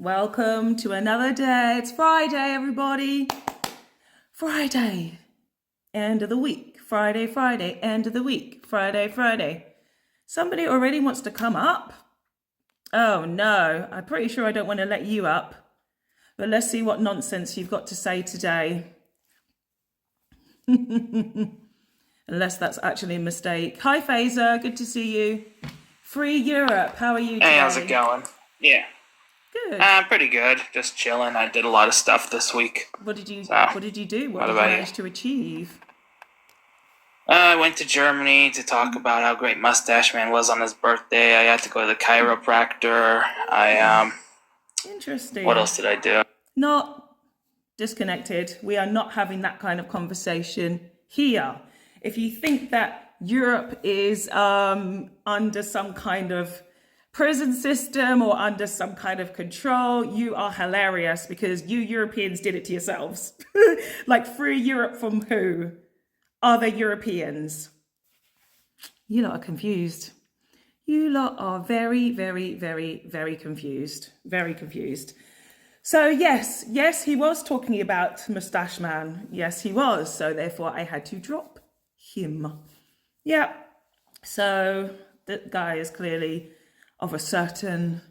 Welcome to another day. It's Friday, everybody. Friday, end of the week. Friday, end of the week. Friday. Somebody already wants to come up. Oh no, I'm pretty sure I don't want to let you up. But let's see what nonsense you've got to say today. Unless that's actually a mistake. Hi, Fazer. Good to see you. Free Europe. How are you today? Hey, how's it going? Yeah. Good. Pretty good. Just chilling. I did a lot of stuff this week. What did you do? What What did you about you? manage to achieve? I went to Germany to talk about how great Mustache Man was on his birthday. I had to go to the chiropractor. Interesting. What else did I do? Not disconnected. We are not having that kind of conversation here. If you think that Europe is under some kind of prison system or under some kind of control, you are hilarious because you Europeans did it to yourselves. Like, free Europe from who? Other Europeans. You lot are confused. You lot are very confused. Very confused. So yes, he was talking about Mustache Man. Yes, he was. So therefore I had to drop him. Yeah. So that guy is clearly of a certain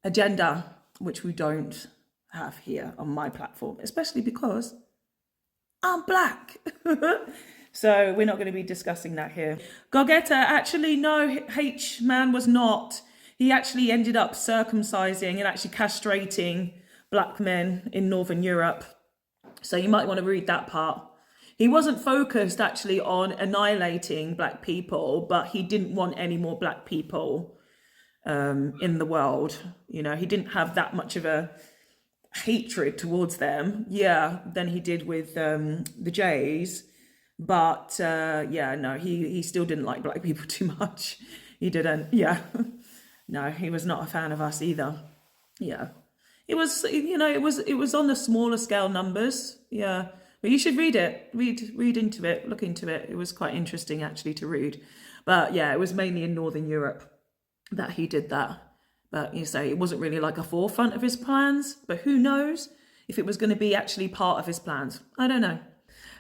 agenda, which we don't have here on my platform, especially because I'm black. So we're not going to be discussing that here. Gogeta, actually, no, H-Man was not. He actually ended up circumcising and actually castrating black men in Northern Europe. So you might want to read that part. He wasn't focused actually on annihilating black people, but he didn't want any more black people in the world. You know, he didn't have that much of a hatred towards them, than he did with the Jays. But he still didn't like black people too much. He didn't. No, he was not a fan of us either. It was, it was on the smaller scale numbers. But you should read it. Read into it. Look into it. It was quite interesting actually to read. But it was mainly in Northern Europe that he did that. But you say it wasn't really like a forefront of his plans. But who knows if it was going to be actually part of his plans? I don't know.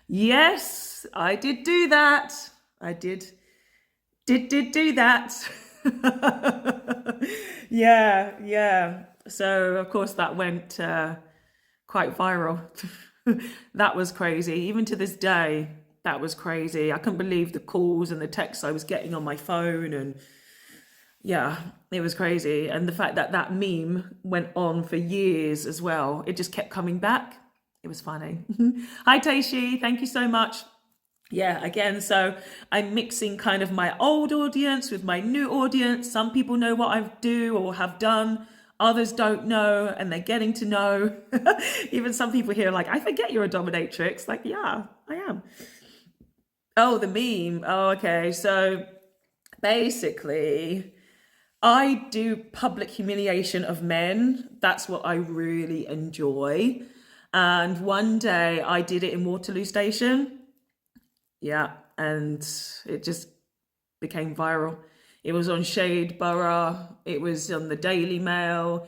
Yes, I did do that. I did do that. Yeah. So of course that went quite viral. That was crazy. Even to this day, that was crazy. I couldn't believe the calls and the texts I was getting on my phone, and it was crazy. And the fact that that meme went on for years as well. It just kept coming back. It was funny. Hi, Taishi. Thank you so much. Again, so I'm mixing kind of my old audience with my new audience. Some people know what I do or have done. Others don't know, and they're getting to know. Even some people here are like, I forget you're a dominatrix. Like, yeah, I am. Oh, the meme. Oh, okay. So basically, I do public humiliation of men. That's what I really enjoy. And one day I did it in Waterloo Station. And it just became viral. It was on Shade Borough. It was on the Daily Mail.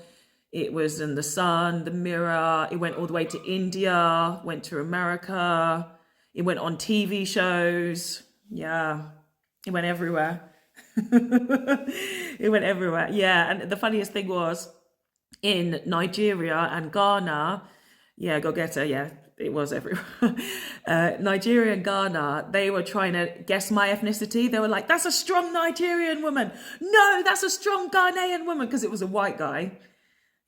It was in the Sun, the Mirror. It went all the way to India, went to America. It went on TV shows. It went everywhere. It went everywhere. And the funniest thing was in Nigeria and Ghana. Gogeta, it was everywhere. Nigeria and Ghana, they were trying to guess my ethnicity. They were like, that's a strong Nigerian woman. No, that's a strong Ghanaian woman, because it was a white guy,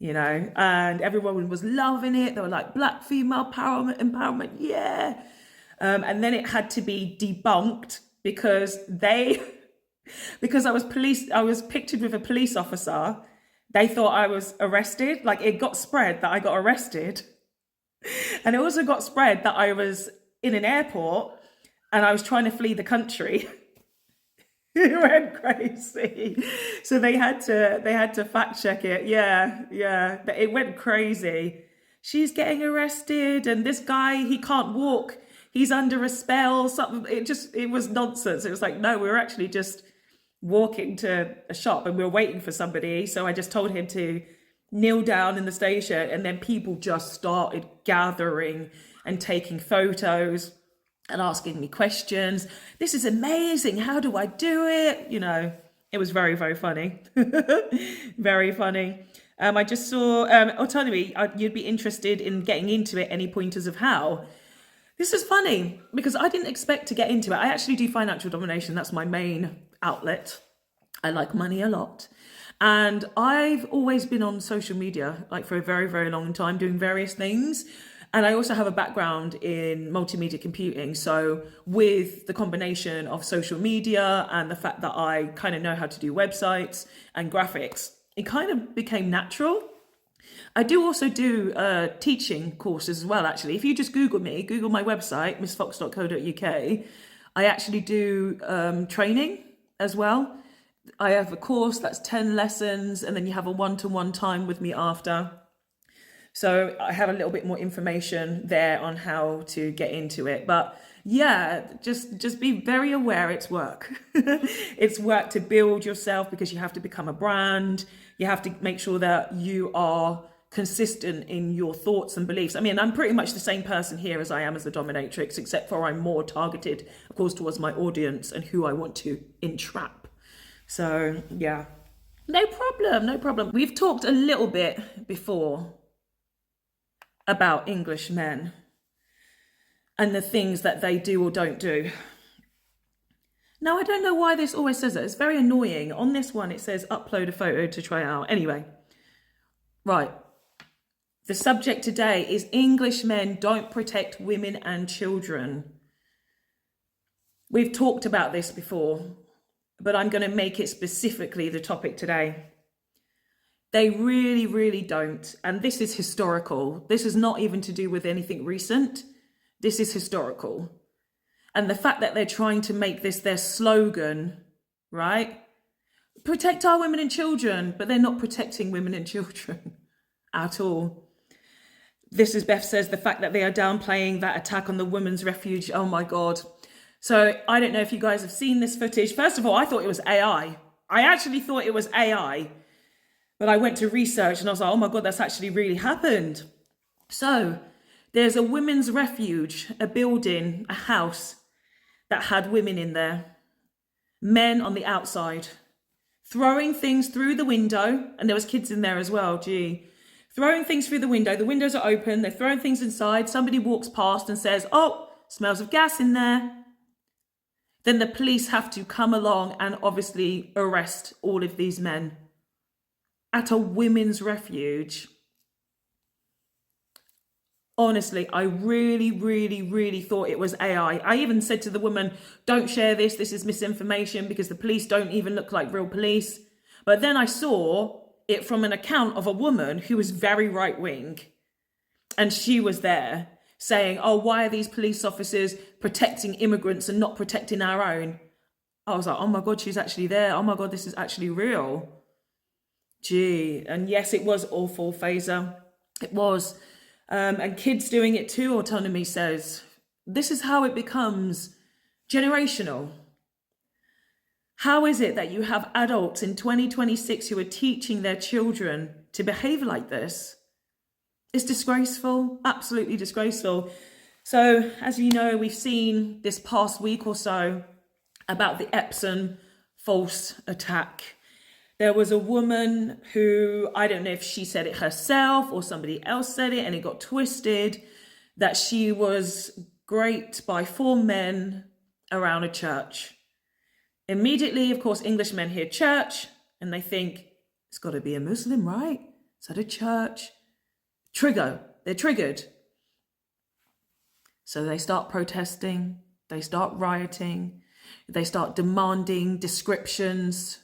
and everyone was loving it. They were like, black female empowerment, and then it had to be debunked because I was pictured with a police officer. They thought I was arrested. Like, it got spread that I got arrested. And it also got spread that I was in an airport and I was trying to flee the country. It went crazy. So they had to fact check it. It went crazy. She's getting arrested, and this guy, he can't walk. He's under a spell. Something. It was nonsense. It was like, no, we were actually just walking to a shop and we were waiting for somebody. So I just told him to kneel down in the station, and then people just started gathering and taking photos and asking me questions. This is amazing. How do I do it? You know, it was very, very funny. Very funny. I just saw autonomy. You'd be interested in getting into it. Any pointers of how? This is funny because I didn't expect to get into it. I actually do financial domination. That's my main outlet. I like money a lot. And I've always been on social media, like for a very, very long time, doing various things. And I also have a background in multimedia computing. So with the combination of social media and the fact that I kind of know how to do websites and graphics, it kind of became natural. I do also do teaching courses as well, actually. If you just Google me, Google my website, missfox.co.uk, I actually do training as well. I have a course that's 10 lessons, and then you have a one-to-one time with me after. So I have a little bit more information there on how to get into it. But yeah, just be very aware it's work. It's work to build yourself because you have to become a brand. You have to make sure that you are consistent in your thoughts and beliefs. I mean, I'm pretty much the same person here as I am as the dominatrix, except for I'm more targeted, of course, towards my audience and who I want to entrap. So yeah, no problem, no problem. We've talked a little bit before about English men and the things that they do or don't do. Now, I don't know why this always says that. It's very annoying. On this one, it says upload a photo to try out. Anyway, right. The subject today is English men don't protect women and children. We've talked about this before, but I'm going to make it specifically the topic today. They really, really don't. And this is historical. This is not even to do with anything recent. This is historical. And the fact that they're trying to make this their slogan, right? Protect our women and children, but they're not protecting women and children at all. This is Beth says, the fact that they are downplaying that attack on the women's refuge. Oh my God. So I don't know if you guys have seen this footage. First of all, I thought it was AI. I actually thought it was AI. But I went to research and I was like, oh my God, that's actually really happened. So there's a women's refuge, a building, a house that had women in there, men on the outside, throwing things through the window. And there was kids in there as well, gee. Throwing things through the window. The windows are open. They're throwing things inside. Somebody walks past and says, oh, smells of gas in there. Then the police have to come along and obviously arrest all of these men at a women's refuge. Honestly, I really, really, really thought it was AI. I even said to the woman, don't share this. This is misinformation because the police don't even look like real police. But then I saw it from an account of a woman who was very right wing. And she was there saying, oh, why are these police officers protecting immigrants and not protecting our own? I was like, oh my God, she's actually there. Oh my God, this is actually real. Gee, and yes, it was awful, Phaser. It was. And kids doing it too, Autonomy says. This is how it becomes generational. How is it that you have adults in 2026 who are teaching their children to behave like this? It's disgraceful, absolutely disgraceful. So, as you know, we've seen this past week or so about the Epsom false attack. There was a woman who, I don't know if she said it herself or somebody else said it and it got twisted, that she was raped by 4 men around a church. Immediately, of course, English men hear church and they think, it's got to be a Muslim, right? It's at a church. They're triggered. So they start protesting, they start rioting, they start demanding descriptions.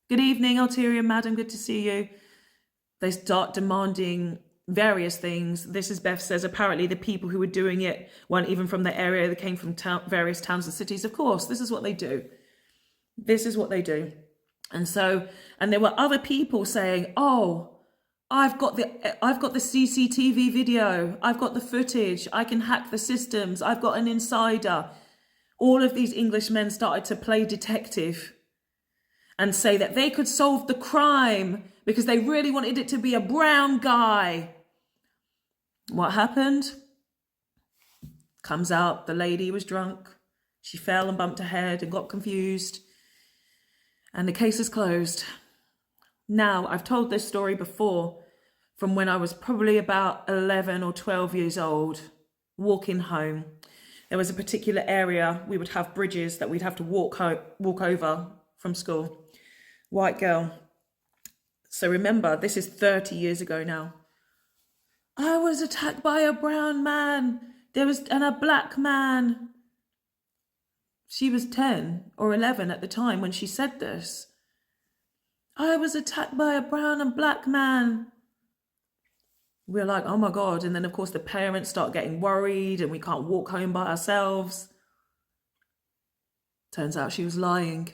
Good evening, Ulterior Madam, good to see you. They start demanding various things. This is Beth says, apparently the people who were doing it weren't even from the area, they came from various towns and cities. Of course, this is what they do. This is what they do. And there were other people saying, oh, I've got the CCTV video. I've got the footage. I can hack the systems. I've got an insider. All of these English men started to play detective and say that they could solve the crime because they really wanted it to be a brown guy. What happened? Comes out, the lady was drunk. She fell and bumped her head and got confused. And the case is closed. Now, I've told this story before from when I was probably about 11 or 12 years old, walking home. There was a particular area, we would have bridges that we'd have to walk over from school. White girl. So remember, this is 30 years ago now. I was attacked by a brown man. And a black man. She was 10 or 11 at the time when she said this. I was attacked by a brown and black man. We're like, oh my God. And then, of course, the parents start getting worried and we can't walk home by ourselves. Turns out she was lying.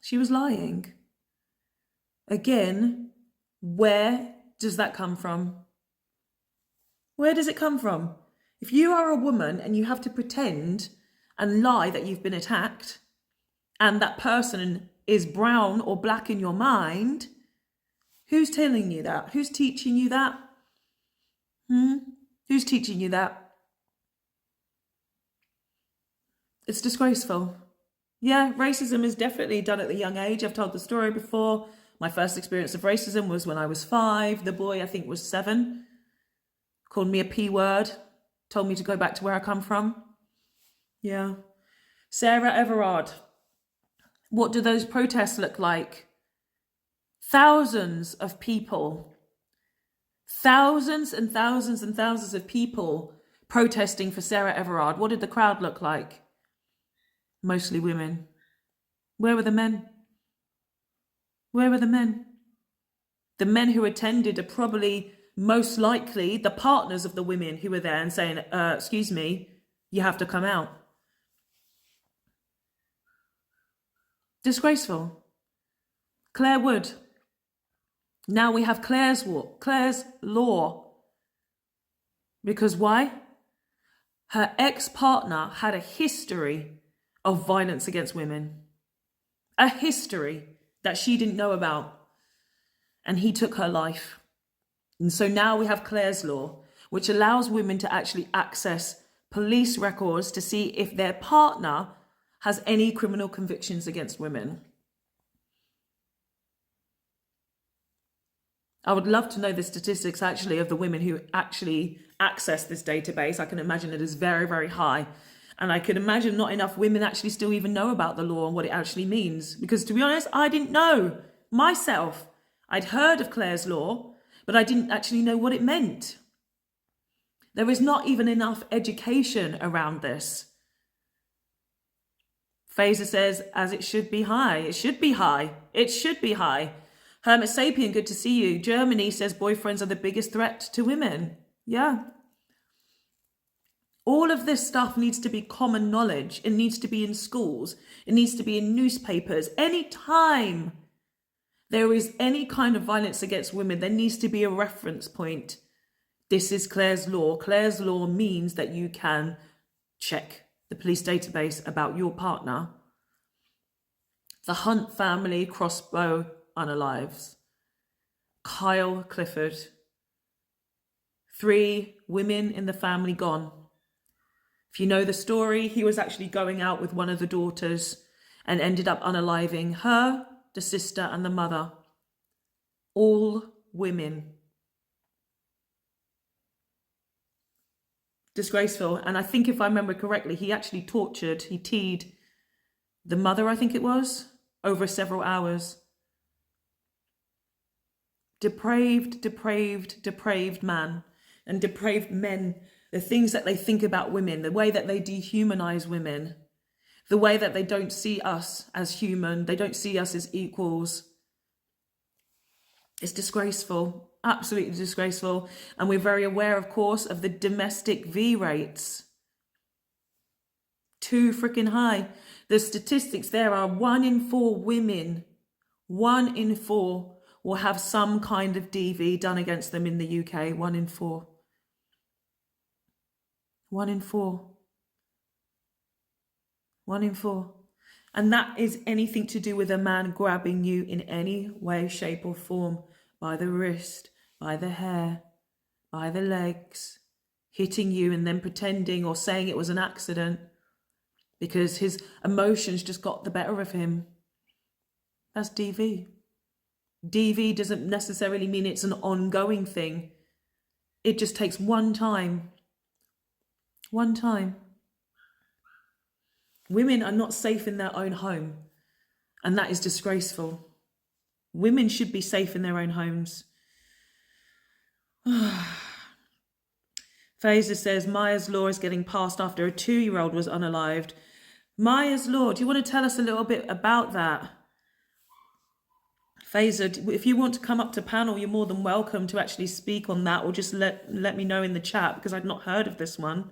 She was lying. Again, where does that come from? Where does it come from? If you are a woman and you have to pretend and lie that you've been attacked and that person is brown or black in your mind, who's telling you that? Who's teaching you that? Who's teaching you that? It's disgraceful. Yeah, racism is definitely done at a young age. I've told the story before. My first experience of racism was when I was 5. The boy, I think, was 7. Called me a P word. Told me to go back to where I come from. Yeah. Sarah Everard. What do those protests look like? Thousands of people. Thousands and thousands and thousands of people protesting for Sarah Everard. What did the crowd look like? Mostly women. Where were the men? Where were the men? The men who attended are probably most likely the partners of the women who were there and saying, excuse me, you have to come out. Disgraceful. Claire Wood. Now we have Claire's law. Because why? Her ex-partner had a history of violence against women. A history that she didn't know about. And he took her life. And so now we have Claire's law, which allows women to actually access police records to see if their partner has any criminal convictions against women. I would love to know the statistics actually of the women who actually access this database. I can imagine it is very, very high. And I can imagine not enough women actually still even know about the law and what it actually means. Because to be honest, I didn't know myself. I'd heard of Claire's law, but I didn't actually know what it meant. There is not even enough education around this. Fazer says, as it should be high. It should be high. It should be high. Hermit Sapien, good to see you. Germany says boyfriends are the biggest threat to women. Yeah. All of this stuff needs to be common knowledge. It needs to be in schools. It needs to be in newspapers. Any time there is any kind of violence against women, there needs to be a reference point. This is Claire's law. Claire's law means that you can check the police database about your partner. The Hunt family crossbow unalives. Kyle Clifford. 3 women in the family gone. If you know the story, he was actually going out with one of the daughters and ended up unaliving her, the sister, and the mother. All women. Disgraceful. And I think if I remember correctly, he actually he teed the mother, I think it was, over several hours. Depraved, depraved, depraved man and depraved men. The things that they think about women, the way that they dehumanize women, the way that they don't see us as human, they don't see us as equals. It's disgraceful, absolutely disgraceful. And we're very aware, of course, of the domestic V rates. Too freaking high. The statistics there are 1 in 4 women, 1 in 4 will have some kind of DV done against them in the UK, 1 in 4. 1 in 4. 1 in 4. And that is anything to do with a man grabbing you in any way, shape, or form, by the wrist, by the hair, by the legs, hitting you and then pretending or saying it was an accident because his emotions just got the better of him. That's DV. DV doesn't necessarily mean it's an ongoing thing. It just takes one time. One time. Women are not safe in their own home, and that is disgraceful. Women should be safe in their own homes. Fraser says Maya's Law is getting passed after a 2-year-old was unalived. Maya's Law, do you want to tell us a little bit about that? Fraser, if you want to come up to panel, you're more than welcome to actually speak on that, or just let me know in the chat, because I'd not heard of this one.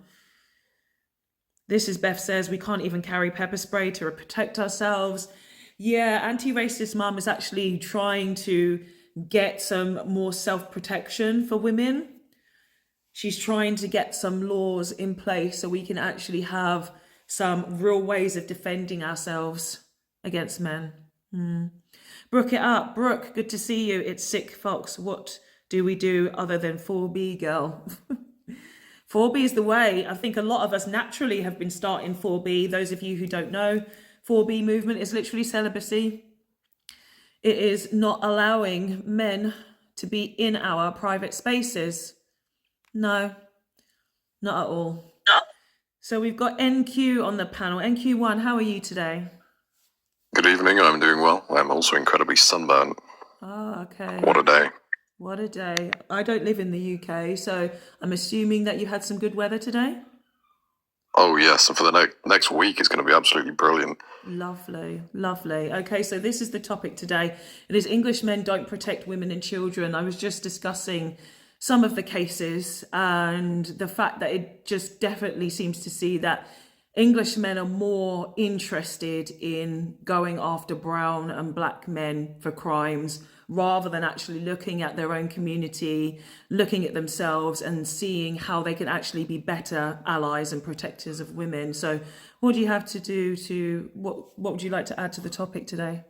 This is Beth says, we can't even carry pepper spray to protect ourselves. Yeah, anti-racist mum is actually trying to get some more self-protection for women. She's trying to get some laws in place so we can actually have some real ways of defending ourselves against men. Brooke it up. Brooke, good to see you. It's Sick Fox. What do we do other than 4B, girl? 4B is the way. I think a lot of us naturally have been starting 4B. Those of you who don't know, 4B movement is literally celibacy. It is not allowing men to be in our private spaces. No, not at all. So we've got NQ on the panel. NQ1, how are you today? Good evening, I'm doing well. I'm also incredibly sunburned. Oh, okay. What a day. What a day. I don't live in the UK, so I'm assuming that you had some good weather today? Oh yes, and for the next week it's going to be absolutely brilliant. Lovely, lovely. Okay, so this is the topic today. It is English men don't protect women and children. I was just discussing some of the cases and the fact that it just definitely seems to see that English men are more interested in going after brown and black men for crimes rather than actually looking at their own community, looking at themselves and seeing how they can actually be better allies and protectors of women. So what do you have to do to, what would you like to add to the topic today?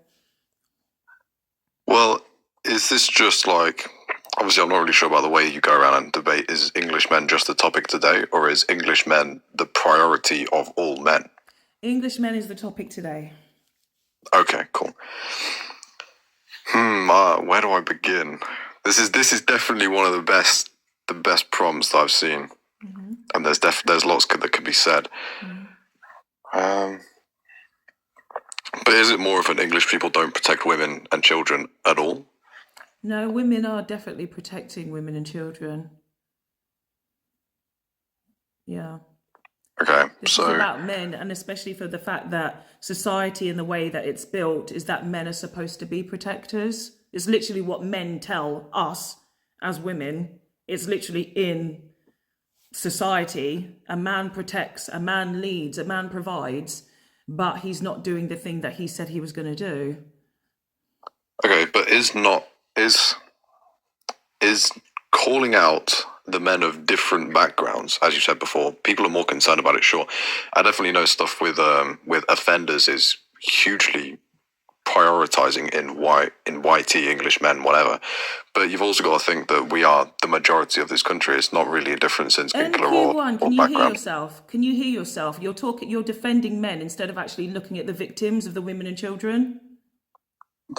Well, is this just like, obviously I'm not really sure about the way you go around and debate, is English men just the topic today, or is English men the priority of all men? English men is the topic today. Okay, cool. Where do I begin? This is definitely one of the best prompts that I've seen, and there's lots that could be said. But is it more of an English people don't protect women and children at all? No, women are definitely protecting women and children. Yeah. Okay, This is about men, and especially for the fact that society and the way that it's built is that men are supposed to be protectors. It's literally what men tell us as women. It's literally in society. A man protects, a man leads, a man provides, but he's not doing the thing that he said he was going to do. Okay, but is calling out the men of different backgrounds, as you said before, people are more concerned about it, sure. I definitely know stuff with offenders is hugely prioritizing in YT, English men, whatever. But you've also got to think that we are the majority of this country. It's not really a difference in skin color or Can you background. hear yourself? Can you hear yourself? You're defending men instead of actually looking at the victims of the women and children.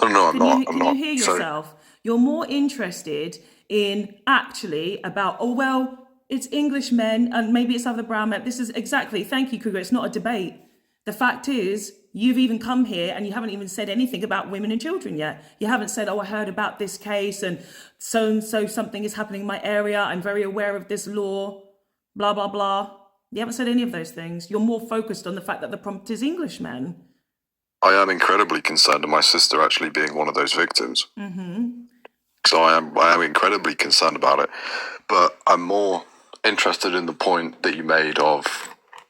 No, I'm not. Can you hear yourself? You're more interested in actually about, oh, well, it's English men and maybe it's other brown men. This is exactly, thank you, Cougar. It's not a debate. The fact is, you've even come here and you haven't even said anything about women and children yet. You haven't said, oh, I heard about this case and so something is happening in my area. I'm very aware of this law, blah, blah, blah. You haven't said any of those things. You're more focused on the fact that the prompt is English men. I am incredibly concerned of my sister actually being one of those victims. So I am incredibly concerned about it. But I'm more interested in the point that you made of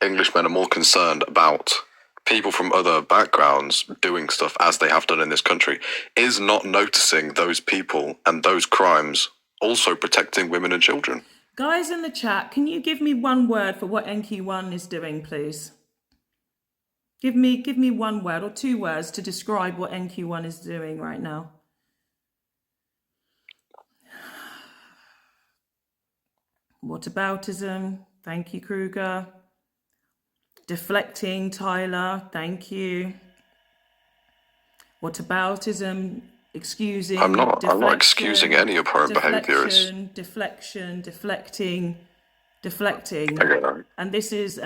Englishmen are more concerned about people from other backgrounds doing stuff as they have done in this country. Is not noticing those people and those crimes also protecting women and children? Guys in the chat, can you give me one word for what NQ1 is doing, please? Give me one word or two words to describe what NQ1 is doing right now. Whataboutism. Thank you, Kruger. Deflecting, Tyler. Thank you. Whataboutism. Excusing. I'm not deflection, excusing any abhorrent behaviours. deflection, deflecting. Okay. And this is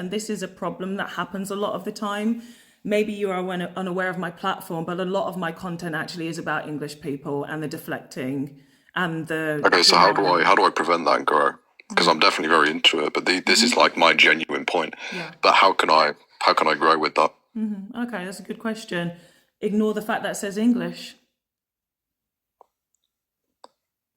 a problem that happens a lot of the time. Maybe you are unaware of my platform, but a lot of my content actually is about English people and the deflecting and the. Okay, so how do I prevent that and grow? Because I'm definitely very into it, but this is like my genuine point. Yeah. But how can I grow with that? Okay, that's a good question. Ignore the fact that it says English.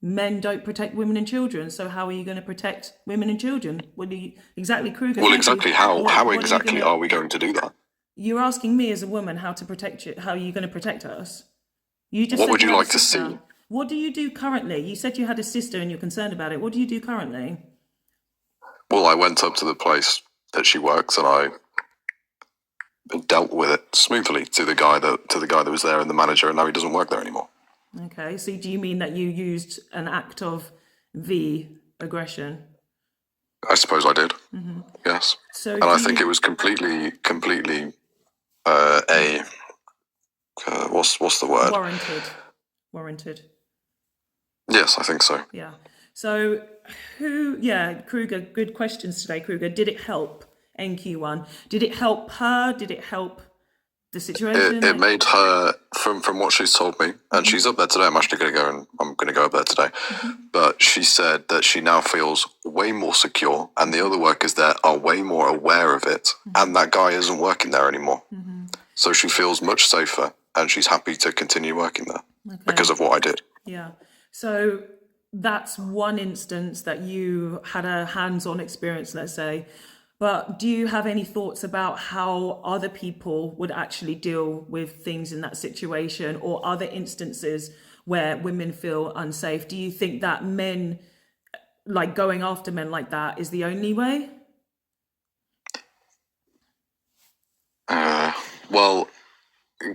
Men don't protect women and children, so how are you going to protect women and children? What do you exactly, Kruger? Well, exactly how What exactly are we going to do that? You're asking me as a woman how to protect you. How are you going to protect us? You just. What said would you had a like to sister. see? What do you do currently? You said you had a sister and you're concerned about it. What do you do currently? Well, I went up to the place that she works and I dealt with it smoothly to the guy that was there and the manager, and now he doesn't work there anymore. Okay, so do you mean that you used an act of aggression? I suppose I did. Yes. So And I think it was completely what's the word? Warranted. Yes, I think so. Yeah. So Kruger, good questions today, Kruger. Did it help NQ1? Did it help her? Did it help the situation? It made her, from what she's told me, and she's up there today. I'm actually going to go up there today. But she said that she now feels way more secure, and the other workers there are way more aware of it, and that guy isn't working there anymore. So she feels much safer, and she's happy to continue working there because of what I did. Yeah. So that's one instance that you had a hands-on experience, let's say. But do you have any thoughts about how other people would actually deal with things in that situation, or other instances where women feel unsafe? Do you think that men, like going after men like that, is the only way? Well,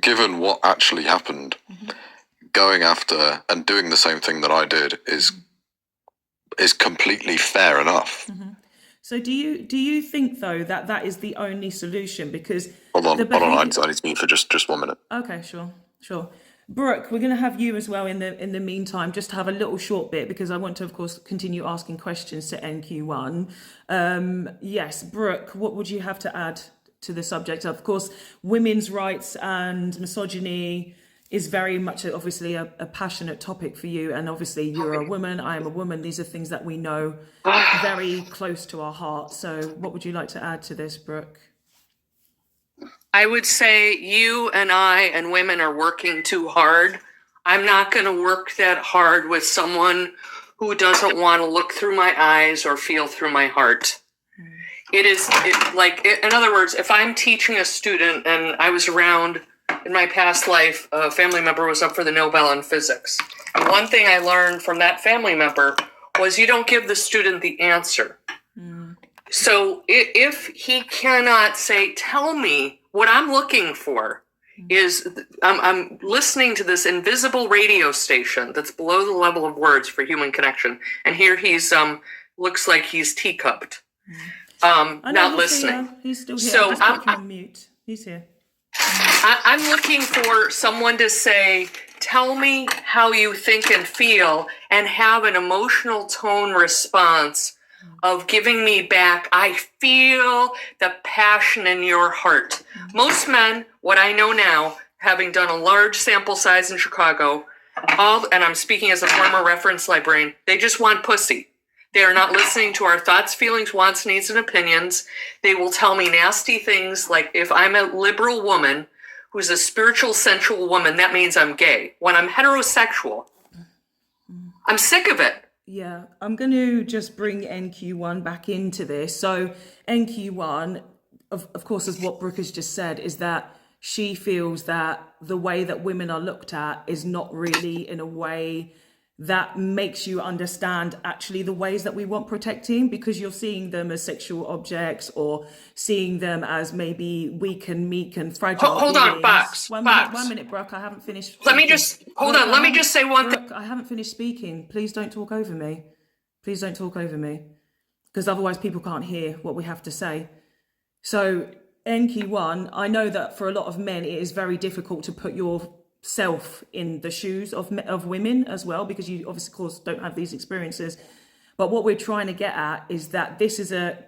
given what actually happened, going after and doing the same thing that I did is completely fair enough. So do you think though that is the only solution? Because Hold on, I need to mute for just 1 minute. Okay, sure. Brooke, we're going to have you as well in the meantime, just to have a little short bit, because I want to, of course, continue asking questions to NQ1. Yes, Brooke, what would you have to add to the subject? Of course, women's rights and misogyny is very much obviously a passionate topic for you, and obviously you're a woman, I am a woman. These are things that we know very close to our heart. So what would you like to add to this, Brooke? I would say you and I and women are working too hard. I'm not going to work that hard with someone who doesn't want to look through my eyes or feel through my heart. In other words, if I'm teaching a student, and I was around in my past life, a family member was up for the Nobel in physics. And one thing I learned from that family member was you don't give the student the answer. So if he cannot say, tell me what I'm looking for is, I'm listening to this invisible radio station that's below the level of words for human connection. And here he's, looks like he's teacupped, not listening. He's still here. So I'm on mute. He's here. I'm looking for someone to say, tell me how you think and feel, and have an emotional tone response of giving me back, I feel the passion in your heart. Most men, what I know now, having done a large sample size in Chicago, and I'm speaking as a former reference librarian, they just want pussy. They are not listening to our thoughts, feelings, wants, needs, and opinions. They will tell me nasty things like, if I'm a liberal woman who's a spiritual, sensual woman, that means I'm gay. When I'm heterosexual, I'm sick of it. Yeah, I'm going to just bring NQ1 back into this. So NQ1, of course, as what Brooke has just said, is that she feels that the way that women are looked at is not really in a way that makes you understand actually the ways that we want protecting, because you're seeing them as sexual objects or seeing them as maybe weak and meek and fragile Hold on, beings. Box. One Box. minute, Brooke, I haven't finished Let me speaking. just hold Brooke, on. Let me just say one thing. Brooke, I haven't finished speaking. Please don't talk over me. Please don't talk over me, because otherwise people can't hear what we have to say. So, Enki, one, I know that for a lot of men, it is very difficult to put yourself in the shoes of women as well, because you obviously, of course, don't have these experiences. But what we're trying to get at is that this is a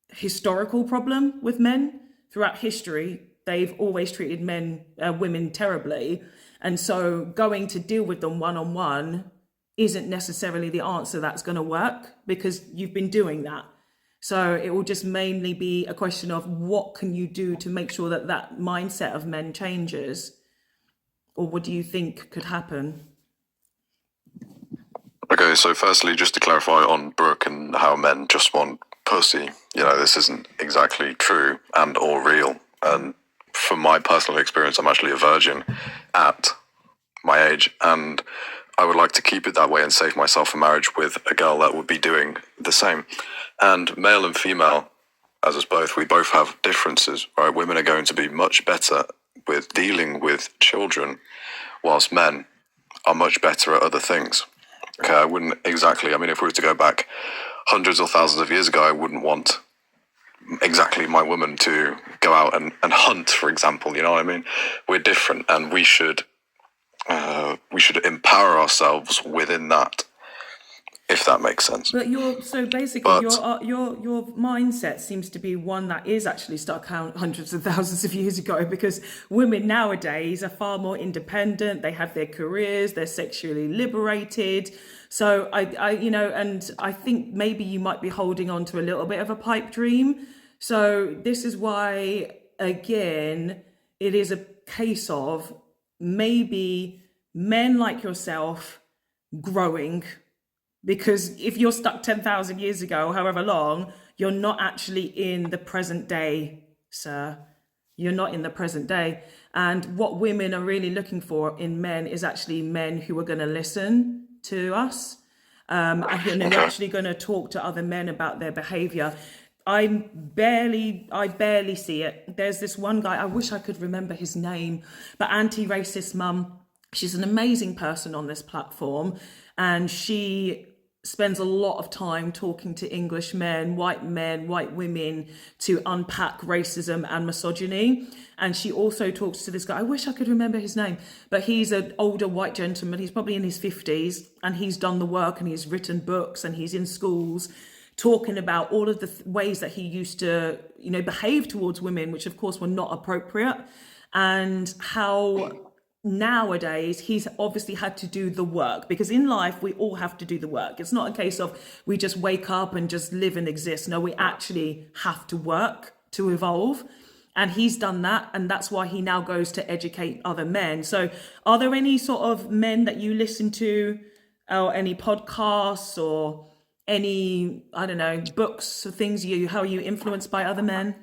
historical problem with men. Throughout history, they've always treated women terribly. And so going to deal with them one-on-one isn't necessarily the answer that's going to work, because you've been doing that. So it will just mainly be a question of what can you do to make sure that that mindset of men changes, or what do you think could happen? Okay, so firstly, just to clarify on Brooke and how men just want pussy, this isn't exactly true and or real. And from my personal experience, I'm actually a virgin at my age, and I would like to keep it that way and save myself a marriage with a girl that would be doing the same. And male and female, as us both, we both have differences, right? Women are going to be much better with dealing with children, whilst men are much better at other things. Okay, I wouldn't exactly, if we were to go back hundreds or thousands of years ago, I wouldn't want exactly my woman to go out and hunt, for example, you know what I mean? We're different, and we should empower ourselves within that, if that makes sense. But your mindset seems to be one that is actually stuck hundreds of thousands of years ago, because women nowadays are far more independent. They have their careers, they're sexually liberated. So I think maybe you might be holding on to a little bit of a pipe dream. So this is why, again, it is a case of maybe men like yourself growing. Because if you're stuck 10,000 years ago, however long, you're not actually in the present day, sir. You're not in the present day. And what women are really looking for in men is actually men who are going to listen to us, and who are actually going to talk to other men about their behavior. I barely see it. There's this one guy, I wish I could remember his name, but Anti-Racist Mum. She's an amazing person on this platform, and she spends a lot of time talking to English men, white women, to unpack racism and misogyny. And she also talks to this guy, I wish I could remember his name, but he's an older white gentleman. He's probably in his 50s, and he's done the work, and he's written books, and he's in schools talking about all of the ways that he used to, behave towards women, which of course were not appropriate, and how nowadays he's obviously had to do the work, because in life we all have to do the work. It's not a case of we just wake up and just live and exist. No, we actually have to work to evolve, and he's done that, and that's why he now goes to educate other men. So are there any sort of men that you listen to, or any podcasts, or any, I don't know, books or things, how are you influenced by other men?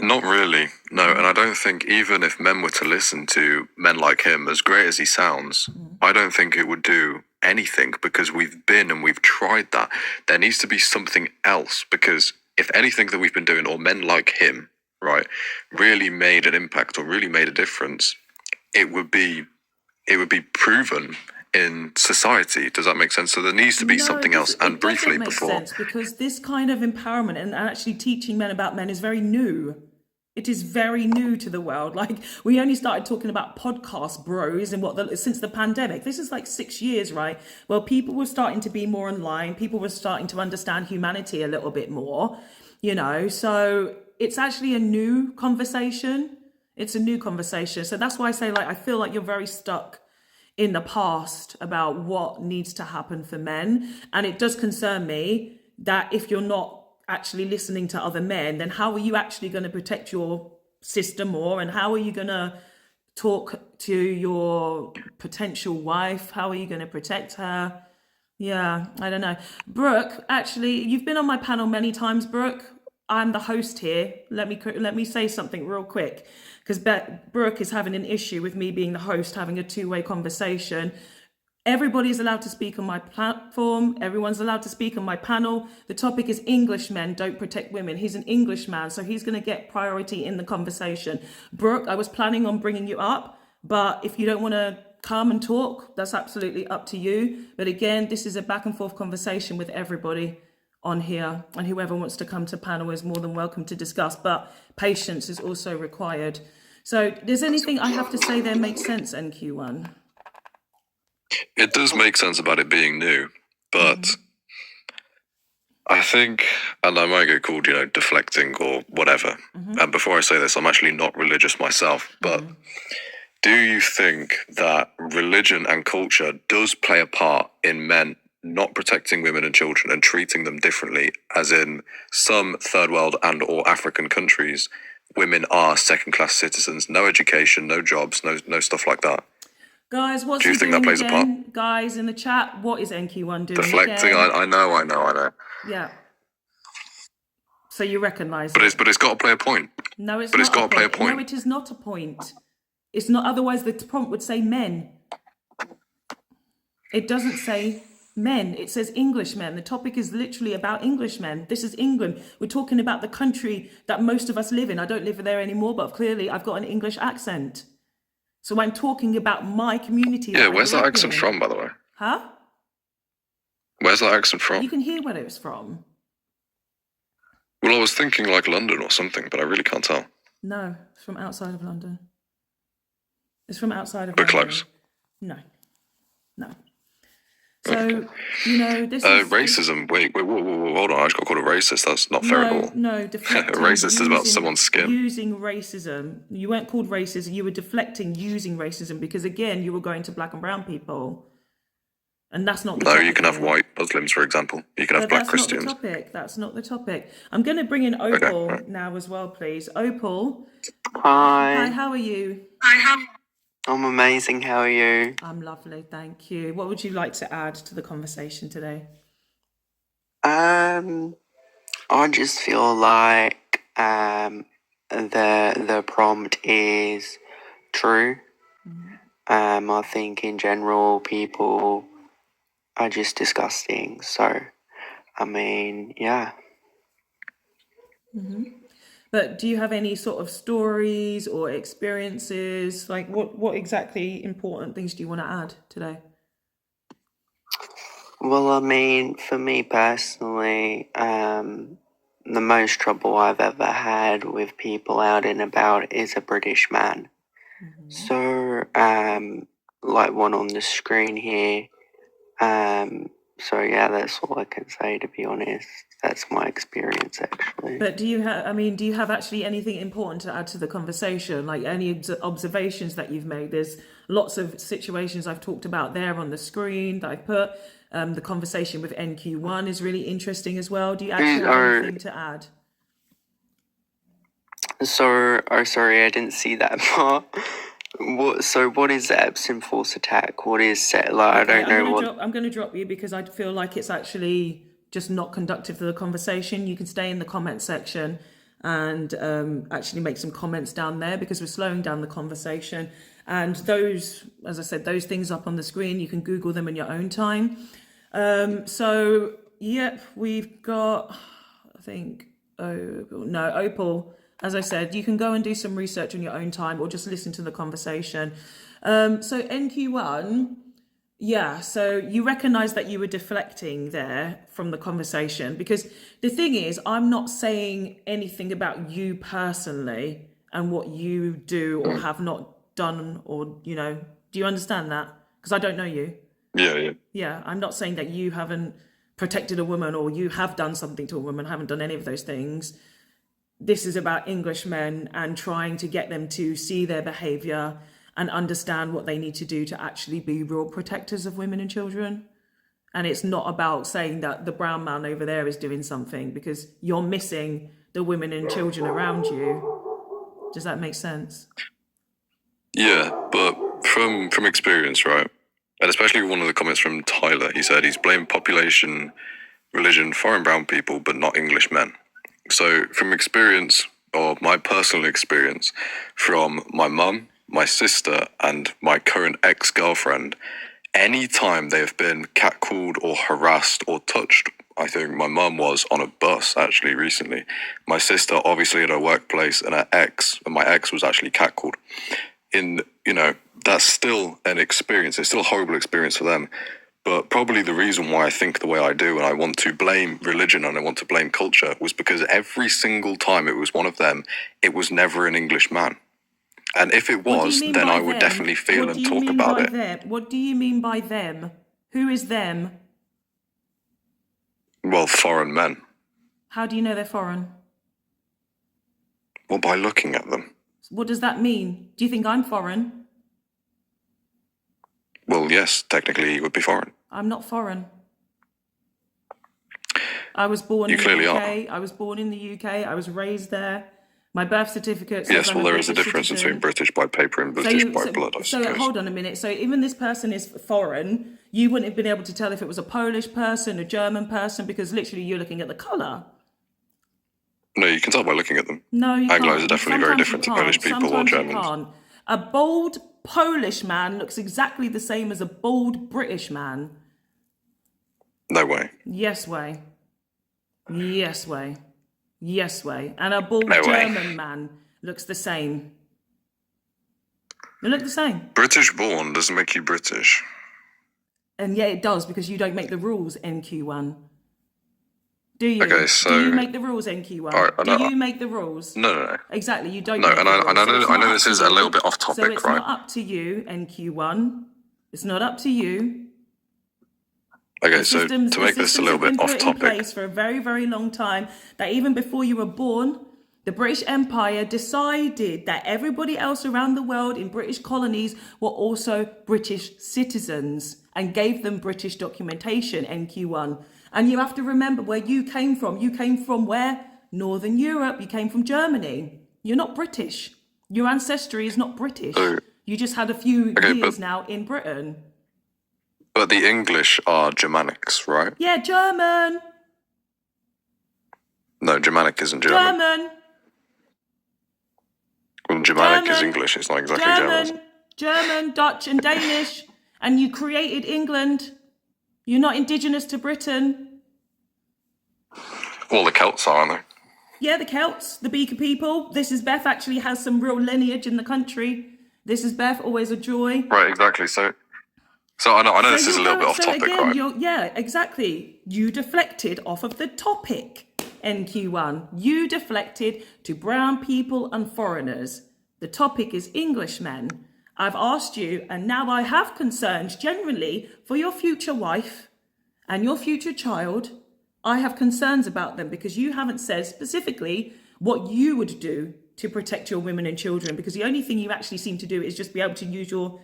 Not really, no. And I don't think even if men were to listen to men like him, as great as he sounds, I don't think it would do anything, because we've been and we've tried that. There needs to be something else, because if anything that we've been doing, or men like him, right, really made an impact or really made a difference, it would be proven in society. Does that make sense? So there needs to be something else. And briefly before, sense, because this kind of empowerment and actually teaching men about men is very new. It is very new to the world. Like, we only started talking about podcast bros and since the pandemic. This is like 6 years, right? Well, people were starting to be more online. People were starting to understand humanity a little bit more, so it's actually a new conversation. It's a new conversation. So that's why I say, I feel like you're very stuck in the past about what needs to happen for men. And it does concern me that if you're not actually listening to other men, then how are you actually going to protect your sister more? And how are you going to talk to your potential wife? How are you going to protect her? Yeah, I don't know. Brooke, actually, you've been on my panel many times, Brooke. I'm the host here. Let me say something real quick, because Brooke is having an issue with me being the host, having a two-way conversation. Everybody's allowed to speak on my platform. Everyone's allowed to speak on my panel. The topic is Englishmen don't protect women. He's an Englishman, so he's going to get priority in the conversation. Brooke, I was planning on bringing you up, but if you don't want to come and talk, that's absolutely up to you. But again, this is a back and forth conversation with everybody on here, and whoever wants to come to panel is more than welcome to discuss, but patience is also required. So does anything I have to say there make sense, NQ1? It does make sense about it being new, but I think, and I might get called, deflecting or whatever. And before I say this, I'm actually not religious myself, but do you think that religion and culture does play a part in men not protecting women and children and treating them differently, as in some third world and or African countries, women are second-class citizens, no education, no jobs, no stuff like that? Guys, what's Do you he think doing that plays a part? again? Guys in the chat, what is NQ1 doing Deflecting, again? I know. Yeah. So you recognise But it? it's got to play a point. No, it's but not it's got to play a point. No, it is not a point. It's not. Otherwise, the prompt would say men. It doesn't say men. It says Englishmen. The topic is literally about Englishmen. This is England. We're talking about the country that most of us live in. I don't live there anymore, but clearly I've got an English accent. So I'm talking about my community. Yeah, where's that accent from, by the way? Huh? Where's that accent from? You can hear where it's from. Well, I was thinking like London or something, but I really can't tell. No, it's from outside of London. It's from outside of But London. close. No. So, this is... Racism. Wait, whoa, hold on. I just got called a racist. That's not fair at all. No, deflecting. Racist is about someone's skin. Using racism. You weren't called racist. You were deflecting using racism because, again, you were going to black and brown people. And that's not the topic. No, you can have white Muslims, for example. You can have black Christians. That's not the topic. I'm going to bring in Opal now as well, please. Opal. Hi, how are you? I'm amazing. How are you? I'm lovely, thank you. What would you like to add to the conversation today? I just feel like the prompt is true. I think in general people are just disgusting. So, I mean, yeah. But do you have any sort of stories or experiences? Like what exactly important things do you want to add today? Well, I mean, for me personally, the most trouble I've ever had with people out and about is a British man. So, like one on the screen here. So yeah, that's all I can say, to be honest. That's my experience, actually. But do you have actually anything important to add to the conversation? Like any observations that you've made? There's lots of situations I've talked about there on the screen that I put. The conversation with NQ1 is really interesting as well. Do you actually have anything to add? Sorry, I didn't see that part. What is the Epsom force attack? What is I don't know what. I'm going to drop you because I feel like it's actually just not conductive to the conversation. You can stay in the comment section and actually make some comments down there because we're slowing down the conversation. And those, as I said, those things up on the screen, you can Google them in your own time. We've got, I think, Opal. As I said, you can go and do some research on your own time or just listen to the conversation. So NQ1, so you recognize that you were deflecting there from the conversation because the thing is, I'm not saying anything about you personally and what you do or have not done or, do you understand that? Because I don't know you. Yeah. Yeah, I'm not saying that you haven't protected a woman or you have done something to a woman, haven't done any of those things. This is about Englishmen and trying to get them to see their behaviour and understand what they need to do to actually be real protectors of women and children. And it's not about saying that the brown man over there is doing something because you're missing the women and children around you. Does that make sense? Yeah, but from experience, right? And especially one of the comments from Tyler, he said he's blamed population, religion, foreign brown people, but not English men. So from experience, or my personal experience, from my mum, my sister, and my current ex-girlfriend, any time they have been catcalled or harassed or touched, I think my mum was on a bus actually recently. My sister, obviously at her workplace, and my ex was actually catcalled. That's still an experience. It's still a horrible experience for them. But probably the reason why I think the way I do and I want to blame religion and I want to blame culture was because every single time it was one of them, it was never an English man. And if it What do was, you mean then by I would them? definitely feel What and do you talk mean about by it. them? What do you mean by them? Who is them? Well, foreign men. How do you know they're foreign? Well, by looking at them. What does that mean? Do you think I'm foreign? Well, yes, technically you would be foreign. I'm not foreign. I was born You in clearly the are. UK. I was born in the UK. I was raised there. My birth certificate says Yes, I'm well, a there is a British difference citizen. between British by paper and British by blood, I suppose. Hold on a minute. So even this person is foreign. You wouldn't have been able to tell if it was a Polish person, a German person, because literally you're looking at the colour. No, you can tell by looking at them. No, you Anglos can't. are definitely very Sometimes you different to can't. Polish people or Sometimes you Germans. can't. A bald Polish man looks exactly the same as a bald British man. No way. Yes way. Yes way. Yes way. And a bald No way. German man looks the same. They look the same. British born doesn't make you British. And yeah, it does, because you don't make the rules, NQ1. Do you? Okay, so- Do you make the rules, NQ1? All right, Do you make the rules? No. Exactly, you don't No, make and the I rules. know- So it's I know not this up is to a you. little bit off So topic, it's right? not up to you, NQ1. It's not up to you. Okay, The so systems- to the make this a systems little have bit been off put in topic, place for a very, very long time, that even before you were born, the British Empire decided that everybody else around the world in British colonies were also British citizens and gave them British documentation, NQ1. And you have to remember where you came from. You came from where? Northern Europe. You came from Germany. You're not British. Your ancestry is not British. So- You just had a few Okay, years but- now in Britain. but the English are Germanics, right? Yeah, German. No, Germanic isn't German. German. Well, Germanic is German. English. It's not exactly German. German, Dutch, and Danish, and you created England. You're not indigenous to Britain. Well, the Celts are, aren't they? Yeah, the Celts, the Beaker people. This is Beth actually has some real lineage in the country. This is Beth, always a joy. Right, exactly. So I know this is a you're little bit going- off so topic, again, right? Yeah, exactly. You deflected off of the topic, NQ1. You deflected to brown people and foreigners. The topic is Englishmen. I've asked you, and now I have concerns generally for your future wife and your future child. I have concerns about them because you haven't said specifically what you would do to protect your women and children, because the only thing you actually seem to do is just be able to use your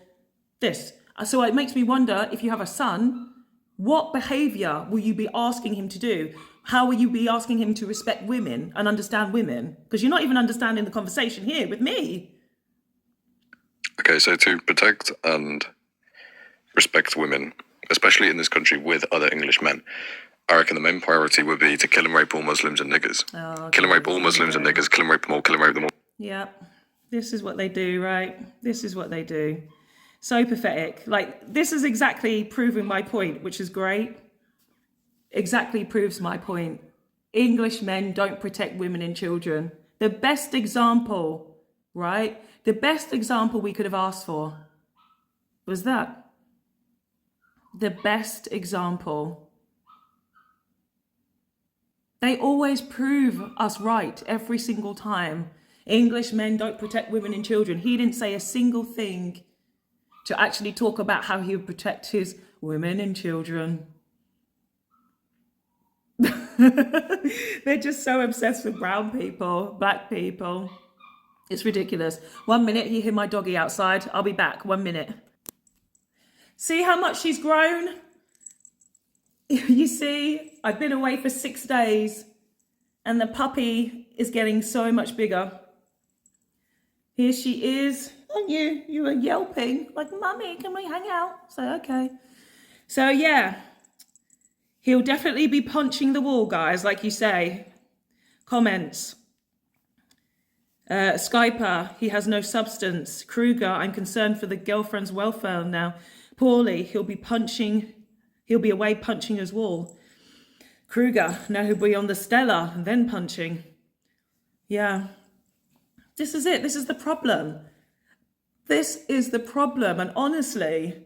this. So it makes me wonder, if you have a son, what behavior will you be asking him to do? How will you be asking him to respect women and understand women? Because you're not even understanding the conversation here with me. Okay, so to protect and respect women, especially in this country with other English men, I reckon the main priority would be to kill and rape all Muslims and niggers. Kill and rape all Muslims and niggers, kill and rape them all, kill and rape them all. Yeah, this is what they do, right? This is what they do. So pathetic. Like, this is exactly proving my point, which is great. Exactly proves my point. English men don't protect women and children. The best example, right? The best example we could have asked for was that. The best example. They always prove us right every single time. English men don't protect women and children. He didn't say a single thing to actually talk about how he would protect his women and children. They're just so obsessed with brown people, black people. It's ridiculous. 1 minute, you hear my doggy outside. I'll be back. 1 minute. See how much she's grown? You see, I've been away for 6 days and the puppy is getting so much bigger. Here she is. And you were yelping like, Mummy, can we hang out? So, okay. So, yeah, he'll definitely be punching the wall, guys, like you say. Comments. Skyper, he has no substance. Kruger, I'm concerned for the girlfriend's welfare now. Paulie, he'll be away punching his wall. Kruger, now he'll be on the Stella and then punching. Yeah. This is it. This is the problem. This is the problem. And honestly,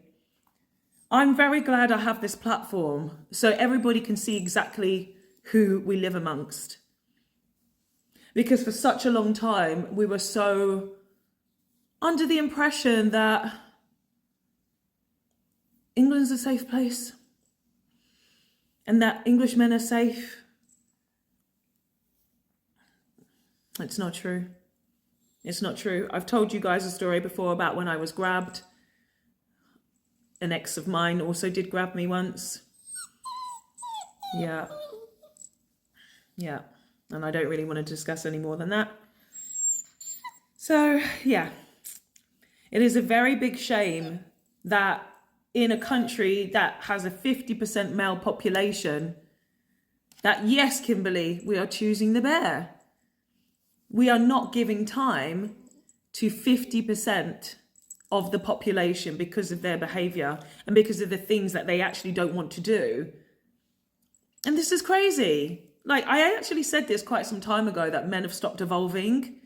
I'm very glad I have this platform so everybody can see exactly who we live amongst. Because for such a long time, we were so under the impression that England's a safe place and that Englishmen are safe. It's not true. It's not true. I've told you guys a story before about when I was grabbed. An ex of mine also did grab me once. Yeah. Yeah. And I don't really want to discuss any more than that. So, yeah. It is a very big shame that in a country that has a 50% male population, that yes, Kimberly, we are choosing the bear. We are not giving time to 50% of the population because of their behavior and because of the things that they actually don't want to do. And this is crazy. Like, I actually said this quite some time ago, that men have stopped evolving.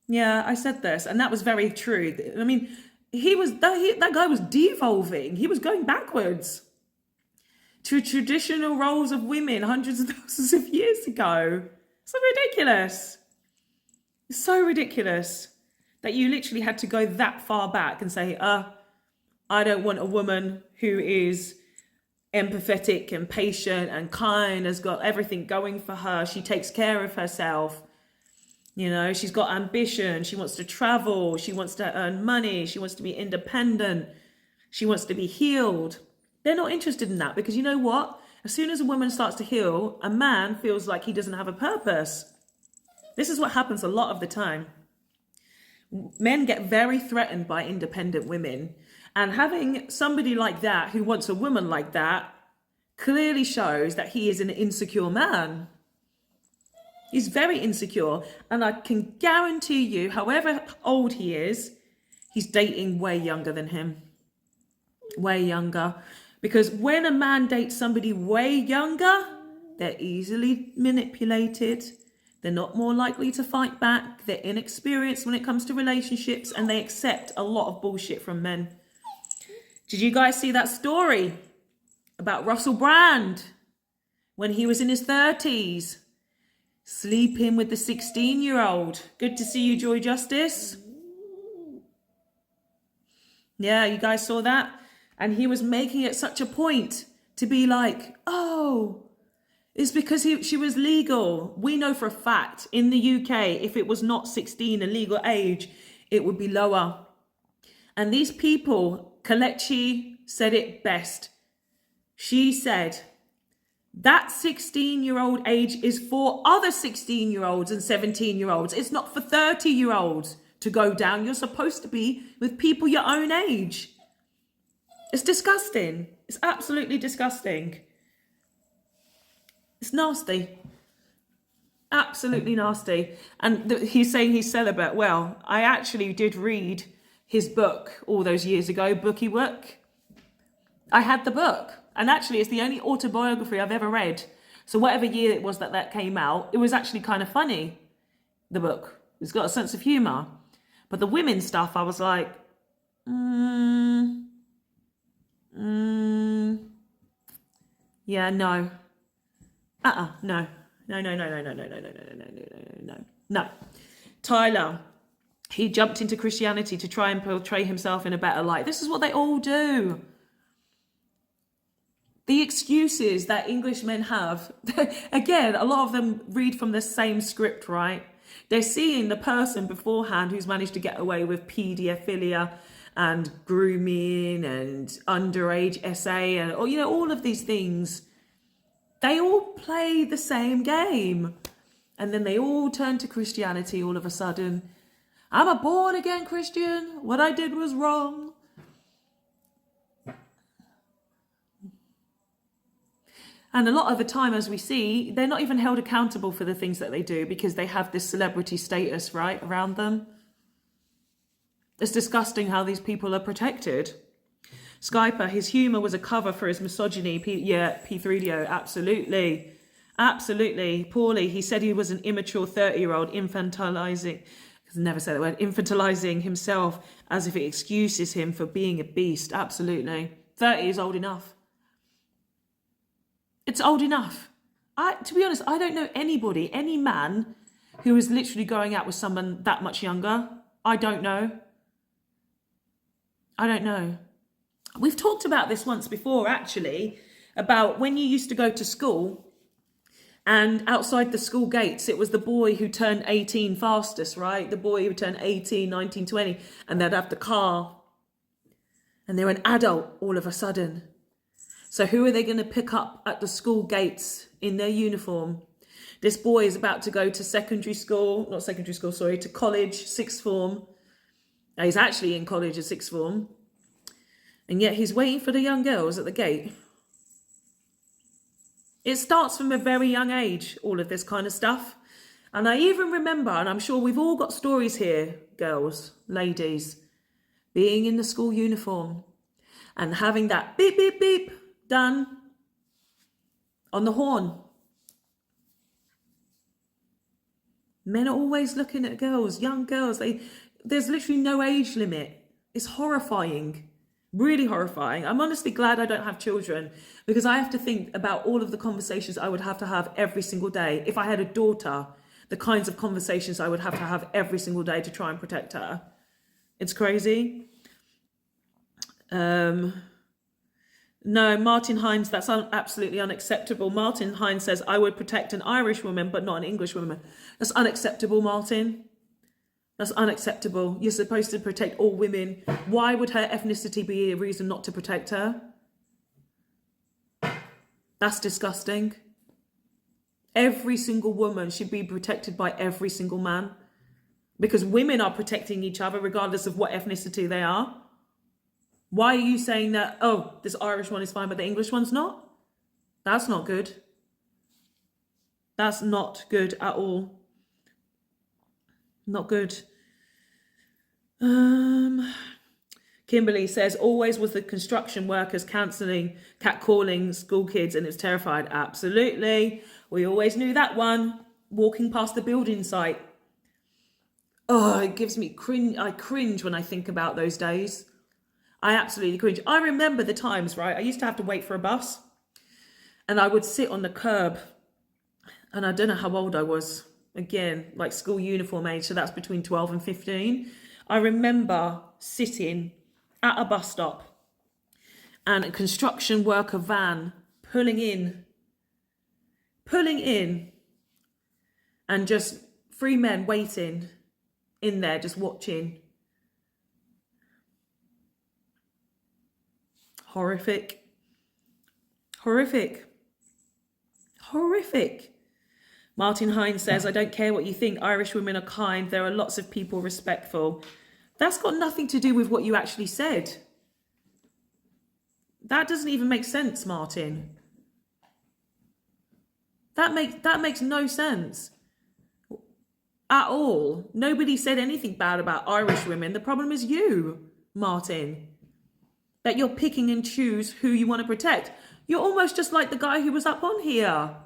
Yeah, I said this, and that was very true. I mean, that guy was devolving. He was going backwards to traditional roles of women hundreds of thousands of years ago. It's so ridiculous. It's so ridiculous that you literally had to go that far back and say, I don't want a woman who is empathetic and patient and kind, has got everything going for her. She takes care of herself. You know, she's got ambition. She wants to travel. She wants to earn money. She wants to be independent. She wants to be healed. They're not interested in that because you know what? As soon as a woman starts to heal, a man feels like he doesn't have a purpose. This is what happens a lot of the time. Men get very threatened by independent women. And having somebody like that who wants a woman like that clearly shows that he is an insecure man. He's very insecure. And I can guarantee you, however old he is, he's dating way younger than him. Way younger. Because when a man dates somebody way younger, they're easily manipulated. They're not more likely to fight back. They're inexperienced when it comes to relationships, and they accept a lot of bullshit from men. Did you guys see that story about Russell Brand when he was in his 30s, sleeping with the 16-year-old? Good to see you, Joy Justice. Yeah, you guys saw that? And he was making it such a point to be like, oh, it's because she was legal. We know for a fact in the UK, if it was not 16, a legal age, it would be lower. And these people, Kelechi said it best. She said, that 16-year-old age is for other 16-year-olds and 17-year-olds. It's not for 30-year-olds to go down. You're supposed to be with people your own age. It's disgusting. It's absolutely disgusting. It's nasty. Absolutely nasty. And he's saying he's celibate. Well, I actually did read his book all those years ago, Bookie Work. I had the book. And actually, it's the only autobiography I've ever read. So whatever year it was that came out, it was actually kind of funny, the book. It's got a sense of humour. But the women stuff, I was like, yeah, no. No. No. Tyler, he jumped into Christianity to try and portray himself in a better light. This is what they all do. The excuses that Englishmen have, again, a lot of them read from the same script, right? They're seeing the person beforehand who's managed to get away with paedophilia and grooming and underage SA and, or, you know, all of these things. They all play the same game. And then they all turn to Christianity all of a sudden. I'm a born again Christian. What I did was wrong. And a lot of the time, as we see, they're not even held accountable for the things that they do because they have this celebrity status, right, around them. It's disgusting how these people are protected. Skyper, his humour was a cover for his misogyny. P3DO, absolutely. Absolutely. Paulie, he said he was an immature 30-year-old infantilizing, I can never say that word, infantilizing himself as if it excuses him for being a beast. Absolutely. 30 is old enough. It's old enough. To be honest, I don't know anybody, any man who is literally going out with someone that much younger. I don't know. I don't know. We've talked about this once before, actually, about when you used to go to school and outside the school gates, it was the boy who turned 18 fastest, right? The boy who turned 18, 19, 20, and they'd have the car. And they're an adult all of a sudden. So who are they going to pick up at the school gates in their uniform? This boy is about to go to to college, sixth form. Now, he's actually in college at sixth form. And yet he's waiting for the young girls at the gate. It starts from a very young age, all of this kind of stuff. And I even remember, and I'm sure we've all got stories here, girls, ladies, being in the school uniform and having that beep, beep, beep done on the horn. Men are always looking at girls, young girls. There's literally no age limit. It's horrifying. Really horrifying. I'm honestly glad I don't have children because I have to think about all of the conversations I would have to have every single day. If I had a daughter, the kinds of conversations I would have to have every single day to try and protect her. It's crazy. No, Martin Hines, that's absolutely unacceptable. Martin Hines says, I would protect an Irish woman, but not an English woman. That's unacceptable, Martin. That's unacceptable. You're supposed to protect all women. Why would her ethnicity be a reason not to protect her? That's disgusting. Every single woman should be protected by every single man because women are protecting each other regardless of what ethnicity they are. Why are you saying that, oh, this Irish one is fine, but the English one's not? That's not good. That's not good at all. Not good. Kimberly says, always was the construction workers catcalling school kids and it's terrified. Absolutely. We always knew that one. Walking past the building site. Oh, it gives me cringe. I cringe when I think about those days. I absolutely cringe. I remember the times, right? I used to have to wait for a bus and I would sit on the curb and I don't know how old I was. Again, like school uniform age, so that's between 12 and 15. I remember sitting at a bus stop and a construction worker van pulling in, and just 3 men waiting in there, just watching. Horrific. Horrific. Horrific. Martin Hines says, I don't care what you think. Irish women are kind. There are lots of people respectful. That's got nothing to do with what you actually said. That doesn't even make sense, Martin. That makes no sense at all. Nobody said anything bad about Irish women. The problem is you, Martin, that you're picking and choose who you want to protect. You're almost just like the guy who was up on here.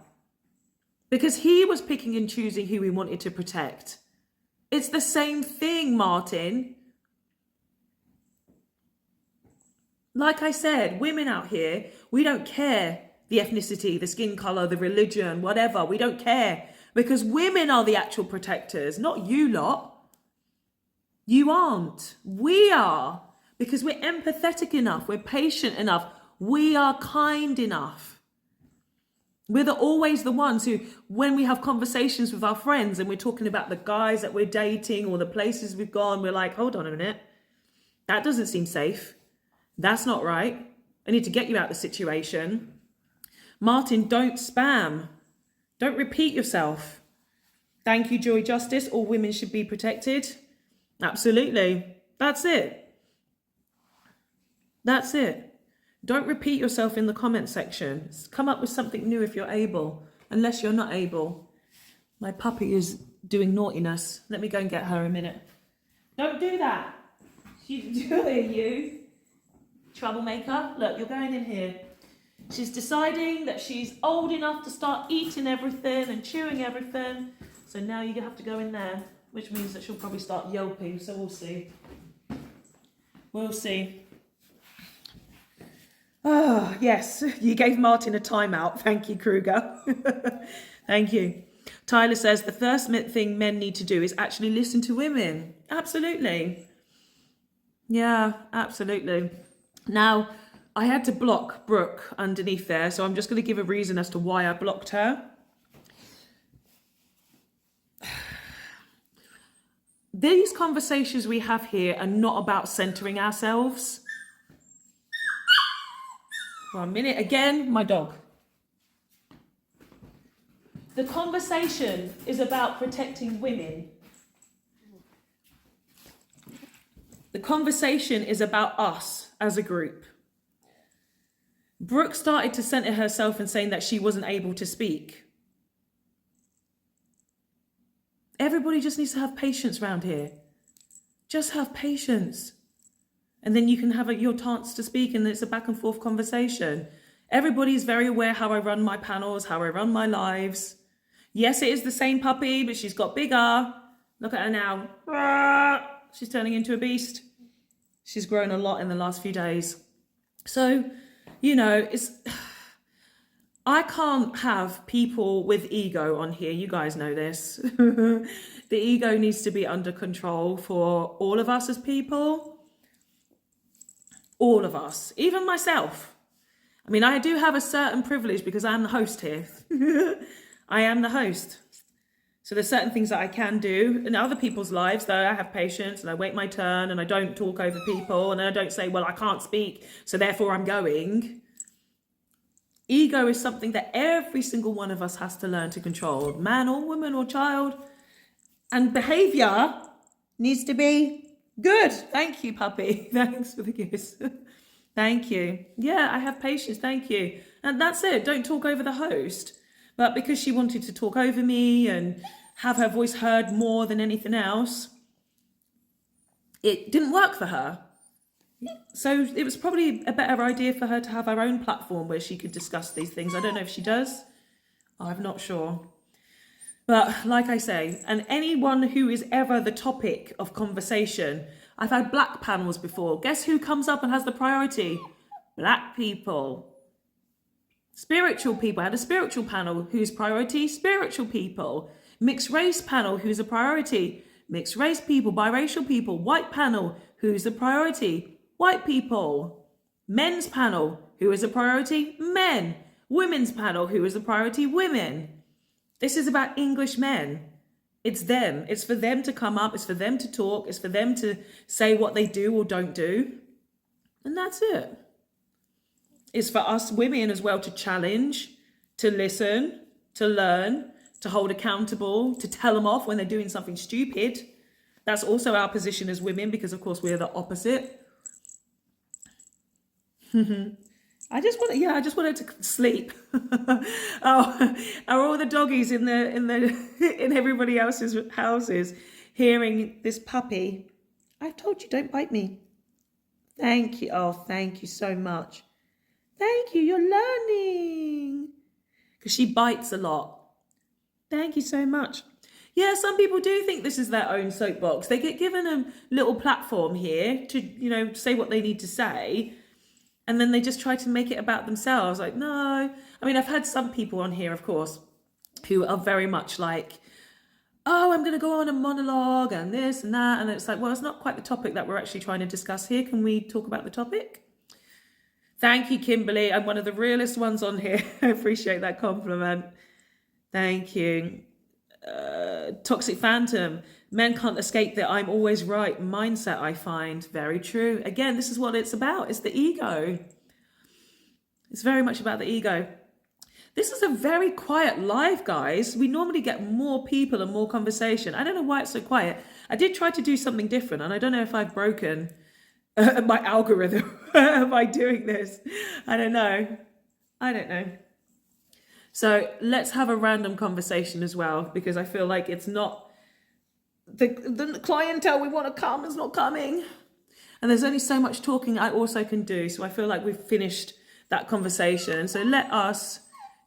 Because he was picking and choosing who he wanted to protect. It's the same thing, Martin. Like I said, women out here, we don't care the ethnicity, the skin color, the religion, whatever. We don't care. Because women are the actual protectors, not you lot. You aren't. We are. Because we're empathetic enough. We're patient enough. We are kind enough. We're always the ones who, when we have conversations with our friends and we're talking about the guys that we're dating or the places we've gone, we're like, hold on a minute. That doesn't seem safe. That's not right. I need to get you out of the situation. Martin, don't spam. Don't repeat yourself. Thank you, Joy Justice. All women should be protected. Absolutely. That's it. That's it. Don't repeat yourself in the comment section. Come up with something new if you're able. Unless you're not able. My puppy is doing naughtiness. Let me go and get her a minute. Don't do that. She's doing you. troublemaker. Look, you're going in here. She's deciding that she's old enough to start eating everything and chewing everything. So now you have to go in there, which means that she'll probably start yelping. So we'll see. We'll see. Oh, yes. You gave Martin a timeout. Thank you, Kruger. Thank you. Tyler says the first thing men need to do is actually listen to women. Absolutely. Yeah, absolutely. Now, I had to block Brooke underneath there, so I'm just going to give a reason as to why I blocked her. These conversations we have here are not about centering ourselves. 1 minute. Again, my dog. The conversation is about protecting women. The conversation is about us as a group. Brooke started to center herself and saying that she wasn't able to speak. Everybody just needs to have patience around here. Just have patience. And then you can have your chance to speak, and it's a back and forth conversation. Everybody's very aware how I run my panels, how I run my lives. Yes, it is the same puppy, but she's got bigger. Look at her now. She's turning into a beast. She's grown a lot in the last few days. So, you know, I can't have people with ego on here. You guys know this. The ego needs to be under control for all of us as people. All of us, even myself. I mean, I do have a certain privilege because I'm the host here. I am the host. So there's certain things that I can do in other people's lives, though. I have patience and I wait my turn and I don't talk over people and I don't say, well, I can't speak, so therefore I'm going. Ego is something that every single one of us has to learn to control, man or woman or child. And behavior needs to be good. Thank you, puppy. Thanks for the kiss. Thank you. Yeah, I have patience. Thank you. And that's it. Don't talk over the host. But because she wanted to talk over me and have her voice heard more than anything else, it didn't work for her. So it was probably a better idea for her to have her own platform where she could discuss these things. I don't know if she does. I'm not sure. But like I say, and anyone who is ever the topic of conversation, I've had black panels before. Guess who comes up and has the priority? Black people. Spiritual people. I had a spiritual panel. Who's priority? Spiritual people. Mixed race panel. Who's a priority? Mixed race people. Biracial people. White panel. Who's the priority? White people. Men's panel. Who is a priority? Men. Women's panel. Who is a priority? Women. This is about English men. It's them. It's for them to come up. It's for them to talk. It's for them to say what they do or don't do. And that's it. It's for us women as well to challenge, to listen, to learn, to hold accountable, to tell them off when they're doing something stupid. That's also our position as women because, of course, we're the opposite. I just wanted to sleep. Oh, are all the doggies in everybody else's houses hearing this puppy? I told you, don't bite me. Thank you. Oh, thank you so much. Thank you. You're learning. Because she bites a lot. Thank you so much. Yeah, some people do think this is their own soapbox. They get given a little platform here to, say what they need to say. And then they just try to make it about themselves. Like, no. I mean, I've had some people on here, of course, who are very much like, oh, I'm going to go on a monologue and this and that. And it's like, well, it's not quite the topic that we're actually trying to discuss here. Can we talk about the topic? Thank you, Kimberly. I'm one of the realest ones on here. I appreciate that compliment. Thank you. Toxic Phantom. Men can't escape the I'm always right mindset, I find. Very true. Again, this is what it's about. It's the ego. It's very much about the ego. This is a very quiet live, guys. We normally get more people and more conversation. I don't know why it's so quiet. I did try to do something different, and I don't know if I've broken my algorithm by doing this. I don't know. So let's have a random conversation as well, because I feel like it's not the clientele we want to come is not coming. And there's only so much talking I also can do. So I feel like we've finished that conversation. So let us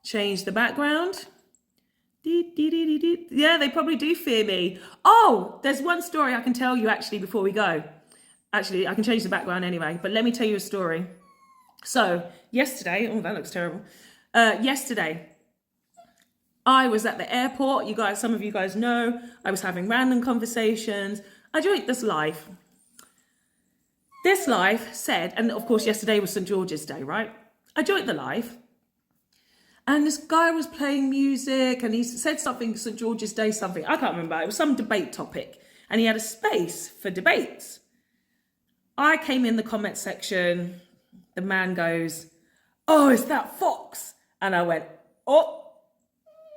change the background. Yeah, they probably do fear me. Oh, there's one story I can tell you actually before we go. Actually, I can change the background anyway, but let me tell you a story. So yesterday, oh, that looks terrible. Yesterday, I was at the airport. You guys, some of you guys know, I was having random conversations. I joined this live. This live said, and of course yesterday was St. George's Day, right? I joined the live and this guy was playing music and he said something, St. George's Day something, I can't remember, it was some debate topic and he had a space for debates. I came in the comment section, the man goes, "Oh, is that Fox?" And I went, "Oh,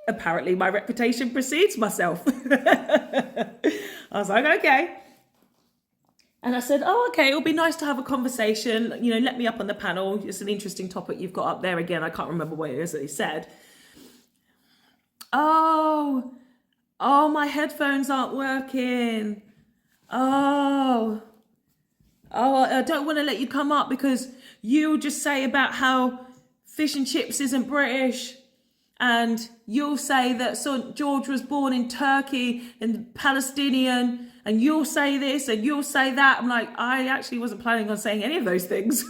apparently my reputation precedes myself." I was like, okay. And I said, "Oh, okay, it'll be nice to have a conversation. You know, let me up on the panel. It's an interesting topic you've got up there again." I can't remember what it is that he said. Oh, my headphones aren't working. Oh, I don't want to let you come up because you'll just say about how fish and chips isn't British. And you'll say that St. George was born in Turkey and Palestinian. And you'll say this and you'll say that. I'm like, I actually wasn't planning on saying any of those things.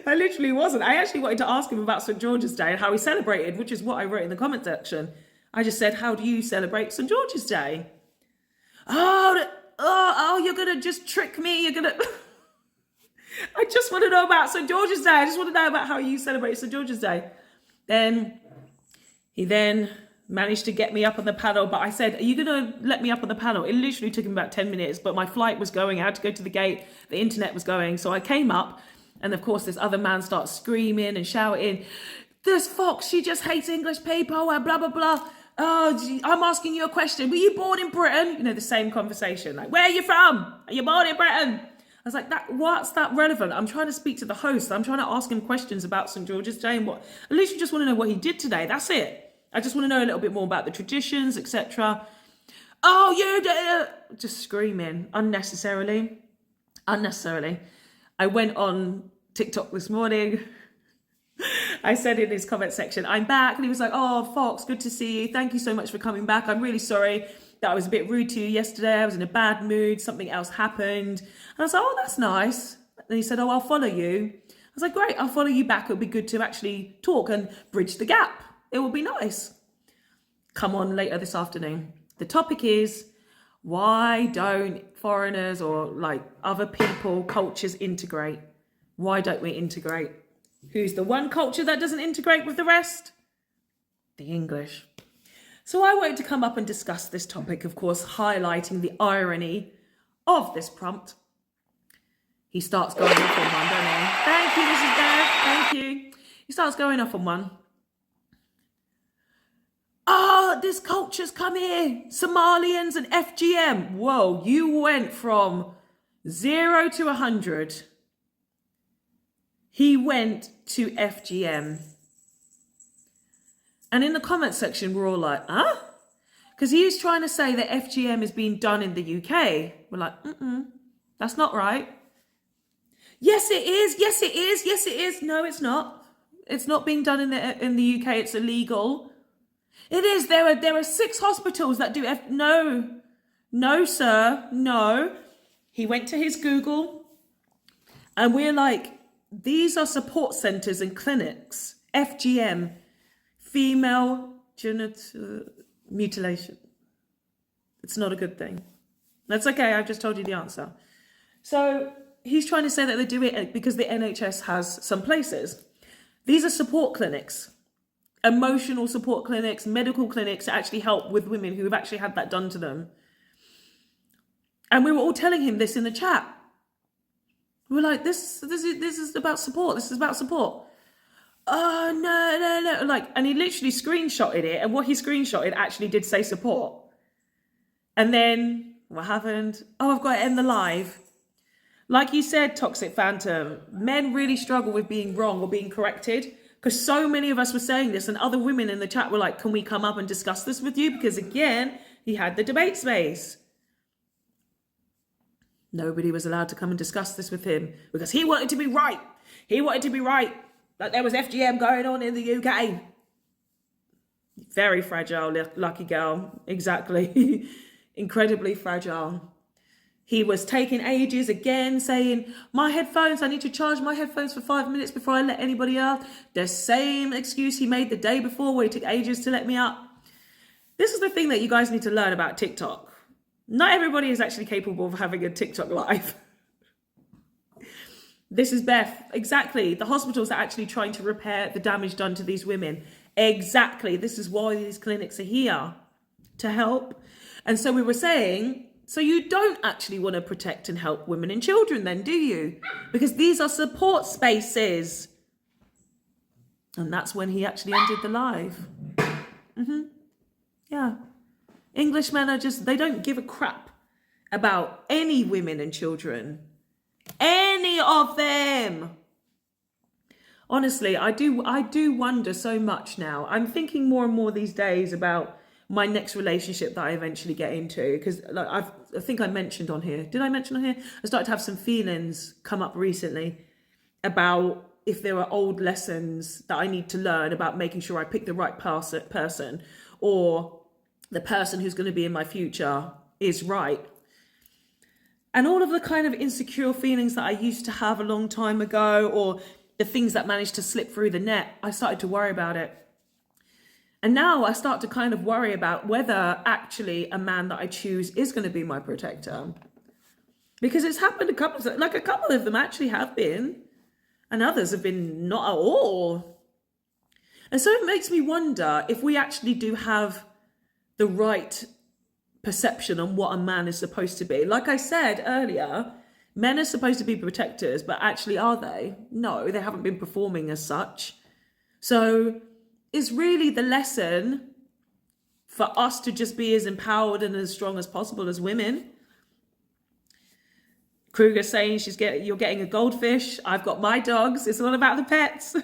I literally wasn't. I actually wanted to ask him about St. George's Day and how he celebrated, which is what I wrote in the comment section. I just said, how do you celebrate St. George's Day? Oh, you're going to just trick me. You're going to... I just want to know about St. George's Day. I just want to know about how you celebrate St. George's Day. He then managed to get me up on the panel, but I said, "Are you going to let me up on the panel?" It literally took him about 10 minutes, but my flight was going. I had to go to the gate. The internet was going. So I came up, and of course, this other man starts screaming and shouting, "This Fox, she just hates English people, and blah, blah, blah. Oh, I'm asking you a question. Were you born in Britain?" You know, the same conversation. Like, "Where are you from? Are you born in Britain?" I was like, what's that relevant? I'm trying to speak to the host. I'm trying to ask him questions about St. George's Day and what. At least you just want to know what he did today. That's it. I just want to know a little bit more about the traditions, etc. "Oh, you did," just screaming unnecessarily. I went on TikTok this morning. I said in his comment section, "I'm back," and he was like, "Oh, Fox, good to see you. Thank you so much for coming back. I'm really sorry that I was a bit rude to you yesterday. I was in a bad mood. Something else happened." And I was like, "Oh, that's nice." And he said, "Oh, I'll follow you." I was like, "Great, I'll follow you back. It'll be good to actually talk and bridge the gap. It will be nice." Come on later this afternoon. The topic is, why don't foreigners or like other people, cultures integrate? Why don't we integrate? Who's the one culture that doesn't integrate with the rest? The English. So I wanted to come up and discuss this topic, of course, highlighting the irony of this prompt. He starts going off on one, doesn't he? Thank you, Mrs. Bear. Thank you. He starts going off on one. "Oh, this culture's come here. Somalians and FGM." Whoa, you went from 0 to 100. He went to FGM. And in the comment section, we're all like, huh? Because he is trying to say that FGM is being done in the UK. We're like, that's not right. Yes, it is. Yes, it is. Yes, it is. No, it's not. It's not being done in the UK. It's illegal. It is. There are 6 hospitals that do No, sir. No. He went to his Google and we're like, these are support centers and clinics. FGM, female genital mutilation. It's not a good thing. That's okay. I've just told you the answer. So he's trying to say that they do it because the NHS has some places. These are support clinics. Emotional support clinics, medical clinics to actually help with women who have actually had that done to them. And we were all telling him this in the chat. We were like, this is about support. This is about support. Oh, no. Like, and he literally screenshotted it. And what he screenshotted actually did say support. And then what happened? Oh, I've got to end the live. Like you said, Toxic Phantom, men really struggle with being wrong or being corrected. Because so many of us were saying this and other women in the chat were like, can we come up and discuss this with you? Because again, he had the debate space. Nobody was allowed to come and discuss this with him because he wanted to be right. He wanted to be right. Like there was FGM going on in the UK. Very fragile, lucky girl. Exactly. Incredibly fragile. He was taking ages again, saying, my headphones, I need to charge my headphones for 5 minutes before I let anybody out. The same excuse he made the day before where he took ages to let me up. This is the thing that you guys need to learn about TikTok. Not everybody is actually capable of having a TikTok live. This is Beth. Exactly. The hospitals are actually trying to repair the damage done to these women. Exactly. This is why these clinics are here, to help. And so we were saying, so you don't actually want to protect and help women and children then, do you? Because these are support spaces. And that's when he actually ended the live. Yeah. Englishmen are just, they don't give a crap about any women and children. Any of them. Honestly, I do wonder so much now. I'm thinking more and more these days about my next relationship that I eventually get into, because like I think I mentioned on here. Did I mention on here? I started to have some feelings come up recently about if there are old lessons that I need to learn about making sure I pick the right person, or the person who's going to be in my future is right. And all of the kind of insecure feelings that I used to have a long time ago, or the things that managed to slip through the net, I started to worry about it. And now I start to kind of worry about whether actually a man that I choose is going to be my protector. Because it's happened a couple of them actually have been, and others have been not at all. And so it makes me wonder if we actually do have the right perception on what a man is supposed to be. Like I said earlier, men are supposed to be protectors, but actually are they? No, they haven't been performing as such. So is really the lesson for us to just be as empowered and as strong as possible as women. Kruger saying you're getting a goldfish. I've got my dogs. It's all about the pets.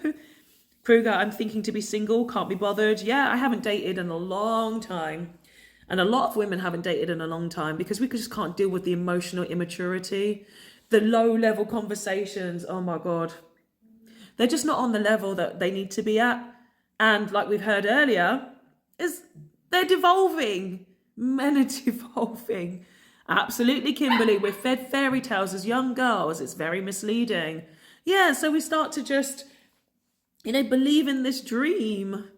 Kruger, I'm thinking to be single, can't be bothered. Yeah, I haven't dated in a long time. And a lot of women haven't dated in a long time because we just can't deal with the emotional immaturity, the low-level conversations. Oh my God. They're just not on the level that they need to be at. And like we've heard earlier, they're devolving. Men are devolving. Absolutely, Kimberly. We're fed fairy tales as young girls. It's very misleading. Yeah, so we start to just, believe in this dream.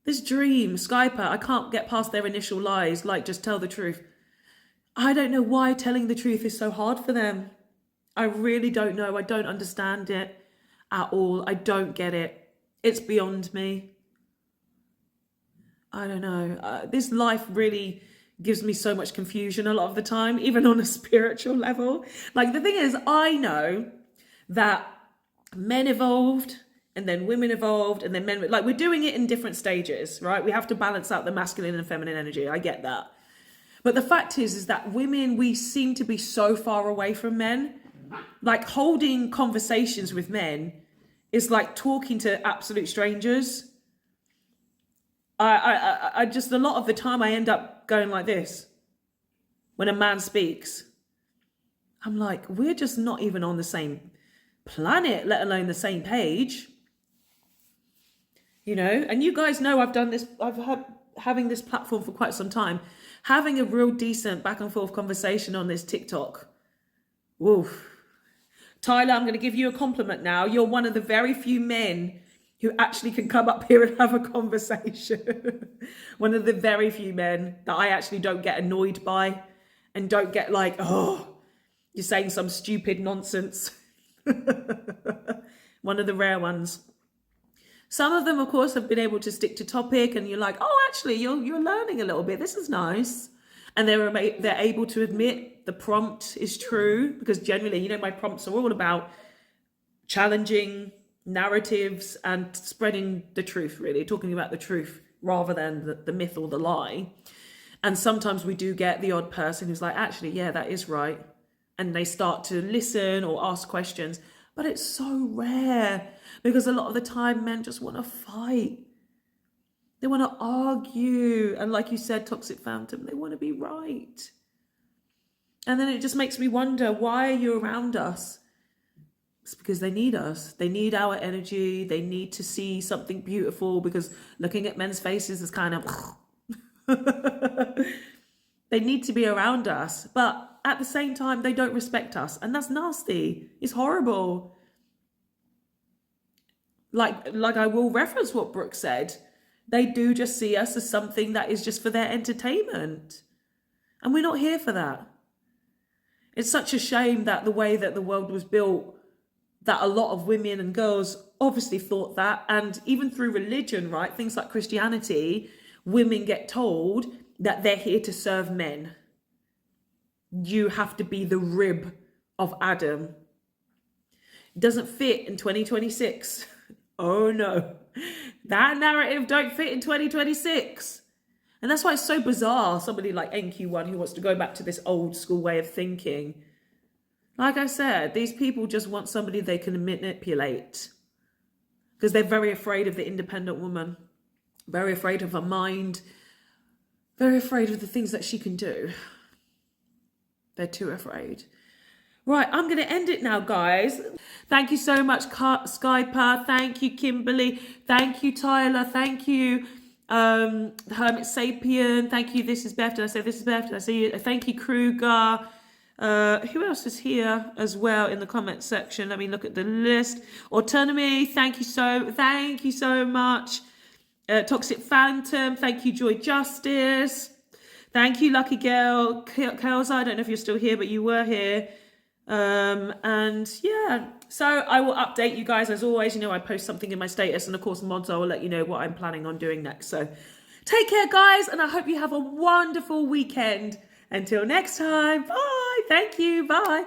This dream. Skyper, I can't get past their initial lies, like just tell the truth. I don't know why telling the truth is so hard for them. I really don't know. I don't understand it at all. I don't get it. It's beyond me. I don't know. This life really gives me so much confusion a lot of the time, even on a spiritual level. Like the thing is, I know that men evolved and then women evolved and then men, like we're doing it in different stages, right? We have to balance out the masculine and feminine energy. I get that. But the fact is that women, we seem to be so far away from men. Like holding conversations with men is like talking to absolute strangers. I just, a lot of the time I end up going like this. When a man speaks, I'm like, we're just not even on the same planet, let alone the same page. And you guys know I've done this, having this platform for quite some time, having a real decent back and forth conversation on this TikTok. Woof. Tyler, I'm going to give you a compliment now. You're one of the very few men who actually can come up here and have a conversation. One of the very few men that I actually don't get annoyed by and don't get like, oh, you're saying some stupid nonsense. One of the rare ones. Some of them, of course, have been able to stick to topic and you're like, oh, actually, you're learning a little bit. This is nice. And they're able to admit the prompt is true, because generally, my prompts are all about challenging narratives and spreading the truth, really, talking about the truth rather than the myth or the lie. And sometimes we do get the odd person who's like, actually, yeah, that is right. And they start to listen or ask questions. But it's so rare because a lot of the time men just want to fight. They want to argue. And like you said, Toxic Phantom, they want to be right. And then it just makes me wonder, why are you around us? It's because they need us. They need our energy. They need to see something beautiful, because looking at men's faces is kind of... They need to be around us. But at the same time, they don't respect us. And that's nasty. It's horrible. Like I will reference what Brooke said. They do just see us as something that is just for their entertainment. And we're not here for that. It's such a shame that the way that the world was built, that a lot of women and girls obviously thought that. And even through religion, right, things like Christianity, women get told that they're here to serve men. You have to be the rib of Adam. It doesn't fit in 2026. Oh no, that narrative don't fit in 2026. And that's why it's so bizarre, somebody like NQ1 who wants to go back to this old school way of thinking. Like I said, these people just want somebody they can manipulate, because they're very afraid of the independent woman, very afraid of her mind, very afraid of the things that she can do. They're too afraid. Right, I'm going to end it now, guys. Thank you so much, Skyper. Thank you, Kimberly. Thank you, Tyler. Thank you, Hermit Sapien. Thank you, This Is Beth. Did I say This Is Beth? Did I say you? Thank you, Kruger. Who else is here as well in the comment section? Let me look at the list. Autonomy, thank you so much. Toxic Phantom, thank you, Joy Justice. Thank you, Lucky Girl. Kelsa, I don't know if you're still here, but you were here. And yeah, so I will update you guys as always. You know, I post something in my status, and of course mods, I will let you know what I'm planning on doing next. So take care, guys, and I hope you have a wonderful weekend. Until next time, bye. Thank you, bye.